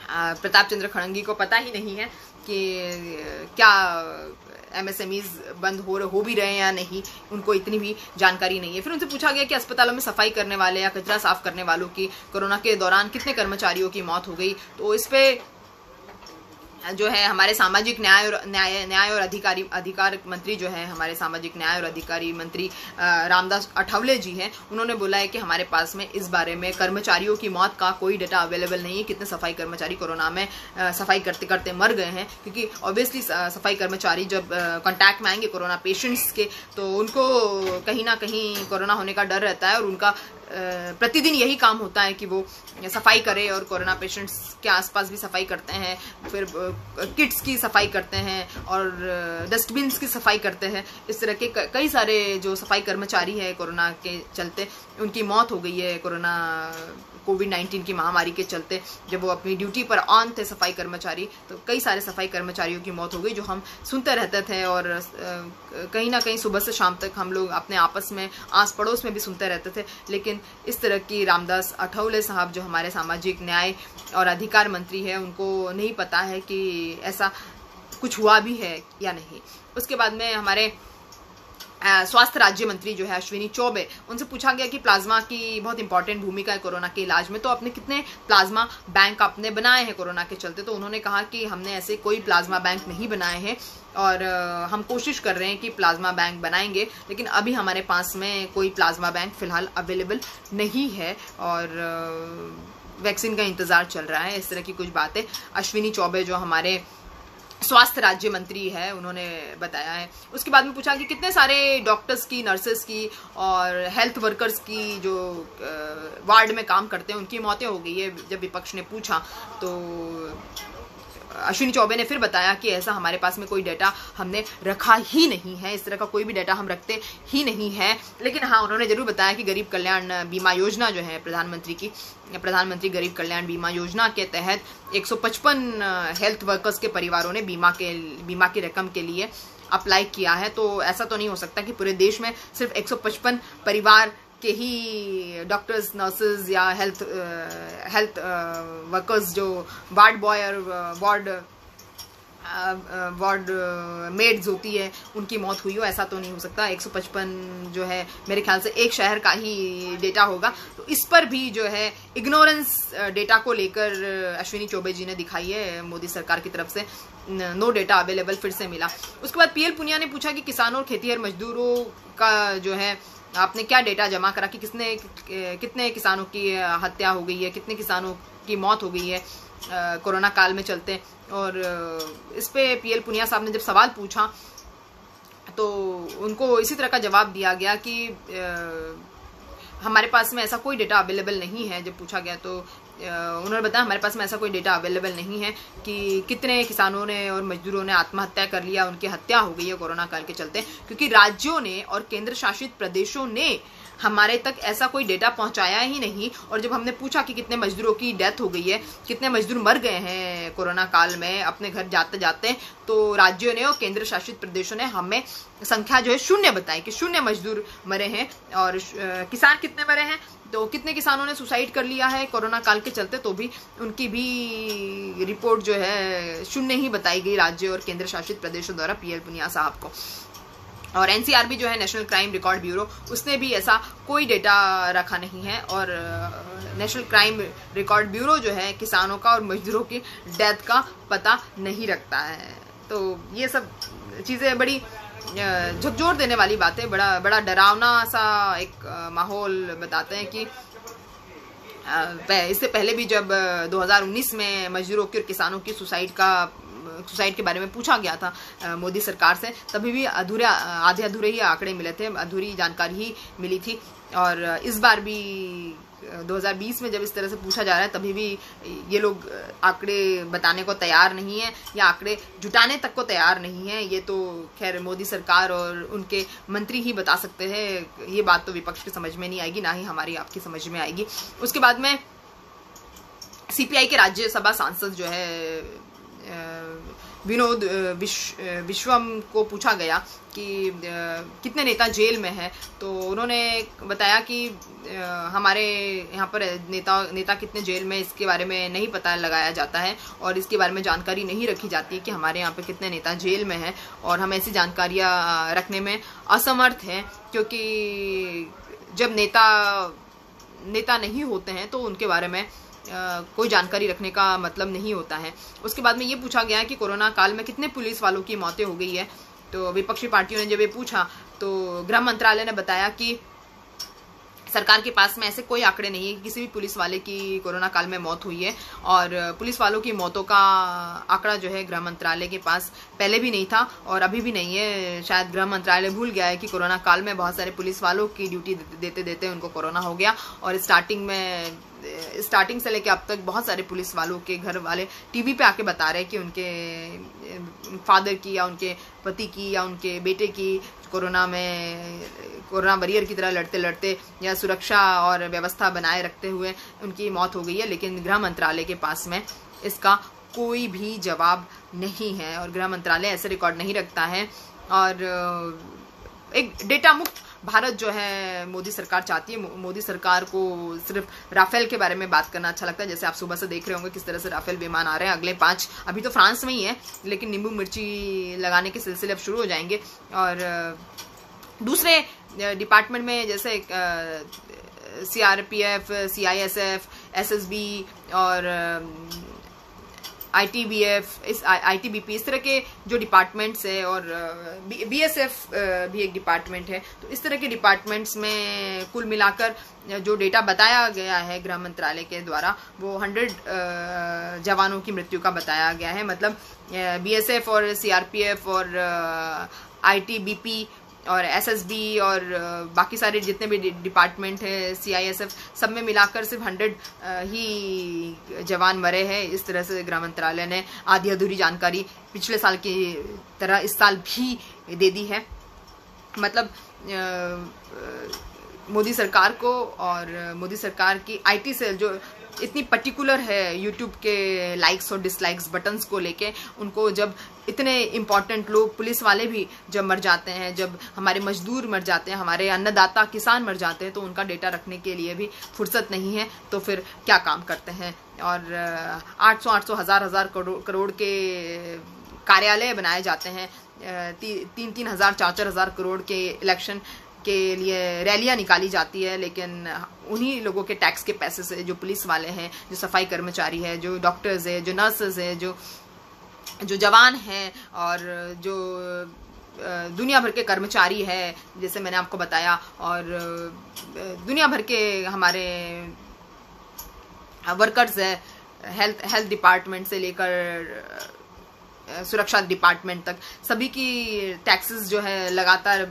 प्रताप चंद्र खड़ंगी को पता ही नहीं है कि क्या एमएसएमईज बंद हो भी रहे हैं या नहीं, उनको इतनी भी जानकारी नहीं है। फिर उनसे पूछा गया कि अस्पतालों में सफाई करने वाले या कचरा साफ करने वालों की कोरोना के दौरान कितने कर्मचारियों की मौत हो गई। तो इस पे जो है हमारे सामाजिक न्याय और अधिकार मंत्री जो है, हमारे सामाजिक न्याय और अधिकारी मंत्री रामदास अठावले जी हैं, उन्होंने बोला है कि हमारे पास में इस बारे में कर्मचारियों की मौत का कोई डाटा अवेलेबल नहीं है, कितने सफाई कर्मचारी कोरोना में सफाई करते करते मर गए हैं। क्योंकि ऑब्वियसली सफाई कर्मचारी जब कांटेक्ट में आएंगे कोरोना पेशेंट्स के, तो उनको कहीं ना कहीं कोरोना होने का डर रहता है और उनका प्रतिदिन यही काम होता है कि वो सफाई करे और कोरोना पेशेंट्स के आसपास भी सफाई करते हैं। फिर किट्स की सफाई करते हैं और डस्टबिन्स की सफाई करते हैं। इस तरह के कई सारे जो सफाई कर्मचारी है कोरोना के चलते उनकी मौत हो गई है कोरोना कोविड-19 की महामारी के चलते। जब वो अपनी ड्यूटी पर ऑन थे सफाई कर्मचारी, तो कई सारे सफाई कर्मचारियों की मौत हो गई, जो हम सुनते रहते थे और कहीं ना कहीं सुबह से शाम तक हम लोग अपने आपस में आस पड़ोस में भी सुनते रहते थे। लेकिन इस तरह की रामदास अठावले साहब जो हमारे सामाजिक न्याय और अधिकार मंत्री है, उनको नहीं पता है कि ऐसा कुछ हुआ भी है या नहीं। उसके बाद में हमारे स्वास्थ्य राज्य मंत्री जो है अश्विनी चौबे, उनसे पूछा गया कि प्लाज्मा की बहुत इंपॉर्टेंट भूमिका है कोरोना के इलाज में, तो आपने कितने प्लाज्मा बैंक आपने बनाए हैं कोरोना के चलते। तो उन्होंने कहा कि हमने ऐसे कोई प्लाज्मा बैंक नहीं बनाए हैं और हम कोशिश कर रहे हैं कि प्लाज्मा बैंक बनाएंगे, लेकिन अभी हमारे पास में कोई प्लाज्मा बैंक फिलहाल अवेलेबल नहीं है और वैक्सीन का इंतजार चल रहा है। इस तरह की कुछ बातें अश्विनी चौबे जो हमारे स्वास्थ्य राज्य मंत्री है उन्होंने बताया है। उसके बाद में पूछा कि कितने सारे डॉक्टर्स की, नर्सेस की और हेल्थ वर्कर्स की जो वार्ड में काम करते हैं उनकी मौतें हो गई है। जब विपक्ष ने पूछा तो अश्विनी चौबे ने फिर बताया कि ऐसा हमारे पास में कोई डेटा हमने रखा ही नहीं है, इस तरह का कोई भी डेटा हम रखते ही नहीं है। लेकिन हाँ, उन्होंने जरूर बताया कि गरीब कल्याण बीमा योजना जो है प्रधानमंत्री गरीब कल्याण बीमा योजना के तहत 155 हेल्थ वर्कर्स के परिवारों ने बीमा की रकम के लिए अप्लाई किया है। तो ऐसा तो नहीं हो सकता कि पूरे देश में सिर्फ 155 परिवार के ही डॉक्टर्स, नर्सेज या हेल्थ वर्कर्स जो वार्ड बॉय और वार्ड मेड्स होती है उनकी मौत हुई हो, ऐसा तो नहीं हो सकता। 155 जो है मेरे ख्याल से एक शहर का ही डेटा होगा। तो इस पर भी जो है इग्नोरेंस डेटा को लेकर अश्विनी चौबे जी ने दिखाई है मोदी सरकार की तरफ से। नो डेटा अवेलेबल फिर से मिला। उसके बाद पीएल पुनिया ने पूछा कि किसानों और खेतीहर मजदूरों का जो है आपने क्या डेटा जमा करा कि कितने किसानों की हत्या हो गई है, कितने किसानों की मौत हो गई है कोरोना काल में चलते। और इस पे पीएल पुनिया साहब ने जब सवाल पूछा तो उनको इसी तरह का जवाब दिया गया कि हमारे पास में ऐसा कोई डेटा अवेलेबल नहीं है। जब पूछा गया तो उन्होंने बताया हमारे पास में ऐसा कोई डेटा अवेलेबल नहीं है कि कितने किसानों ने और मजदूरों ने आत्महत्या कर लिया, उनकी हत्या हो गई है कोरोना काल के चलते, क्योंकि राज्यों ने और केंद्र शासित प्रदेशों ने हमारे तक ऐसा कोई डेटा पहुंचाया ही नहीं। और जब हमने पूछा कि कितने मजदूरों की डेथ हो गई है, कितने मजदूर मर गए हैं कोरोना काल में अपने घर जाते जाते, तो राज्यों ने और केंद्र शासित प्रदेशों ने हमें संख्या जो है 0 बताई कि 0 मजदूर मरे हैं। और किसान कितने मरे हैं, तो कितने किसानों ने सुसाइड कर लिया है कोरोना काल के चलते, तो भी उनकी भी रिपोर्ट जो है 0 ही बताई गई राज्य और केंद्र शासित प्रदेशों द्वारा पीएल पुनिया साहब को। और एनसीआरबी जो है नेशनल क्राइम रिकॉर्ड ब्यूरो, उसने भी ऐसा कोई डेटा रखा नहीं है। और नेशनल क्राइम रिकॉर्ड ब्यूरो जो है किसानों का और मजदूरों की डेथ का पता नहीं रखता है। तो ये सब चीज़ें बड़ी झकझोर देने वाली बातें, बड़ा डरावना सा एक माहौल बताते हैं कि इससे पहले भी जब 2019 में मजदूरों की और किसानों की सुसाइड के बारे में पूछा गया था मोदी सरकार से, तभी भी आधे अधूरे ही आंकड़े मिले थे, अधूरी जानकारी ही मिली थी। और इस बार भी 2020 में जब इस तरह से पूछा जा रहा है, तभी भी ये लोग आंकड़े बताने को तैयार नहीं है या आंकड़े जुटाने तक को तैयार नहीं है। ये तो खैर मोदी सरकार और उनके मंत्री ही बता सकते हैं, ये बात तो विपक्ष की समझ में नहीं आएगी, ना ही हमारी आपकी समझ में आएगी। उसके बाद में सीपीआई के राज्यसभा सांसद जो है विनोद विश्वम को पूछा गया कि कितने नेता जेल में हैं, तो उन्होंने बताया कि हमारे यहाँ पर नेता कितने जेल में, इसके बारे में नहीं पता लगाया जाता है और इसके बारे में जानकारी नहीं रखी जाती है कि हमारे यहाँ पे कितने नेता जेल में हैं। और हम ऐसी जानकारियाँ रखने में असमर्थ हैं, क्योंकि जब नेता नहीं होते हैं तो उनके बारे में कोई जानकारी रखने का मतलब नहीं होता है। उसके बाद में ये पूछा गया कि कोरोना काल में कितने पुलिस वालों की मौतें हो गई है, तो विपक्षी पार्टियों ने जब ये पूछा तो गृह मंत्रालय ने बताया कि सरकार के पास में ऐसे कोई आंकड़े नहीं है कि किसी भी पुलिस वाले की कोरोना काल में मौत हुई है। और पुलिस वालों की मौतों का आंकड़ा जो है गृह मंत्रालय के पास पहले भी नहीं था और अभी भी नहीं है। शायद गृह मंत्रालय भूल गया है कि कोरोना काल में बहुत सारे पुलिस वालों की ड्यूटी देते देते उनको कोरोना हो गया और स्टार्टिंग में स्टार्टिंग से लेकर अब तक बहुत सारे पुलिस वालों के घर वाले टीवी पे आके बता रहे हैं कि उनके फादर की या उनके पति की या उनके बेटे की कोरोना वॉरियर की तरह लड़ते लड़ते या सुरक्षा और व्यवस्था बनाए रखते हुए उनकी मौत हो गई है। लेकिन गृह मंत्रालय के पास में इसका कोई भी जवाब नहीं है और गृह मंत्रालय ऐसे रिकॉर्ड नहीं रखता है। और एक डेटा मुक्त भारत जो है मोदी सरकार चाहती है। मोदी सरकार को सिर्फ राफेल के बारे में बात करना अच्छा लगता है। जैसे आप सुबह से देख रहे होंगे किस तरह से राफेल विमान आ रहे हैं। अगले 5 अभी तो फ्रांस में ही है, लेकिन नींबू मिर्ची लगाने के सिलसिले अब शुरू हो जाएंगे। और दूसरे डिपार्टमेंट में जैसे CRPF, CISF, SSB और ITBP, इस तरह के जो डिपार्टमेंट्स है, और BSF भी एक डिपार्टमेंट है। तो इस तरह के डिपार्टमेंट्स में कुल मिलाकर जो डेटा बताया गया है गृह मंत्रालय के द्वारा वो 100 जवानों की मृत्यु का बताया गया है। मतलब BSF और CRPF और ITBP और SSB और बाकी सारे जितने भी डिपार्टमेंट है, CISF, सब में मिलाकर सिर्फ 100 ही जवान मरे हैं। इस तरह से गृह मंत्रालय ने आधी अधूरी जानकारी पिछले साल की तरह इस साल भी दे दी है। मतलब मोदी सरकार को और मोदी सरकार की IT सेल जो इतनी पर्टिकुलर है YouTube के लाइक्स और डिसलाइक्स बटन्स को लेके, उनको जब इतने इम्पोर्टेंट लोग, पुलिस वाले भी जब मर जाते हैं, जब हमारे मजदूर मर जाते हैं, हमारे अन्नदाता किसान मर जाते हैं, तो उनका डेटा रखने के लिए भी फुर्सत नहीं है। तो फिर क्या काम करते हैं। और 800 हजार करोड़ के कार्यालय बनाए जाते हैं, 3 हजार 4 हजार करोड़ के इलेक्शन के लिए रैलियां निकाली जाती है। लेकिन उन्हीं लोगों के टैक्स के पैसे से जो पुलिस वाले हैं, जो सफाई कर्मचारी है, जो डॉक्टर्स है, जो नर्सेज है, जो जवान हैं और जो दुनिया भर के कर्मचारी है, जैसे मैंने आपको बताया, और दुनिया भर के हमारे वर्कर्स है, हेल्थ डिपार्टमेंट से लेकर सुरक्षा डिपार्टमेंट तक, सभी की टैक्सेस जो है लगातार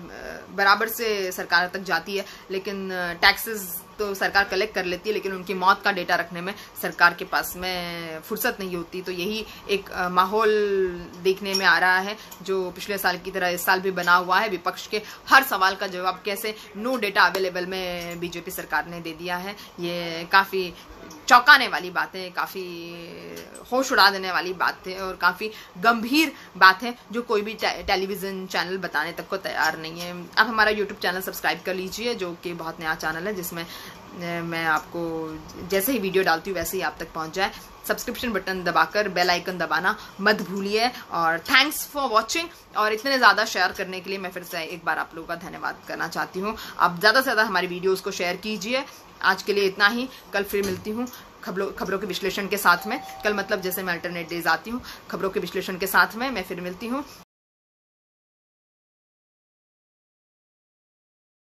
बराबर से सरकार तक जाती है। लेकिन टैक्सेस तो सरकार कलेक्ट कर लेती है, लेकिन उनकी मौत का डेटा रखने में सरकार के पास में फुर्सत नहीं होती। तो यही एक माहौल देखने में आ रहा है जो पिछले साल की तरह इस साल भी बना हुआ है। विपक्ष के हर सवाल का जवाब कैसे नो डेटा अवेलेबल में बीजेपी सरकार ने दे दिया है। ये काफ़ी चौंकाने वाली बात है, काफ़ी होश उड़ा देने वाली बात है और काफ़ी गंभीर बात है जो कोई भी टेलीविज़न चैनल बताने तक को तैयार नहीं है। आप हमारा YouTube चैनल सब्सक्राइब कर लीजिए, जो कि बहुत नया चैनल है, जिसमें मैं आपको जैसे ही वीडियो डालती हूँ वैसे ही आप तक पहुँच जाए। सब्सक्रिप्शन बटन दबाकर बेल आइकन दबाना मत भूलिए। और थैंक्स फॉर वॉचिंग। और इतने ज़्यादा शेयर करने के लिए मैं फिर से एक बार आप लोगों का धन्यवाद करना चाहती हूँ। आप ज़्यादा से ज़्यादा हमारी वीडियोज़ को शेयर कीजिए। आज के लिए इतना ही। कल फिर मिलती हूँ खबरों के विश्लेषण के साथ में। कल मतलब जैसे मैं अल्टरनेट डेज आती हूँ, खबरों के विश्लेषण के साथ में मैं फिर मिलती हूँ।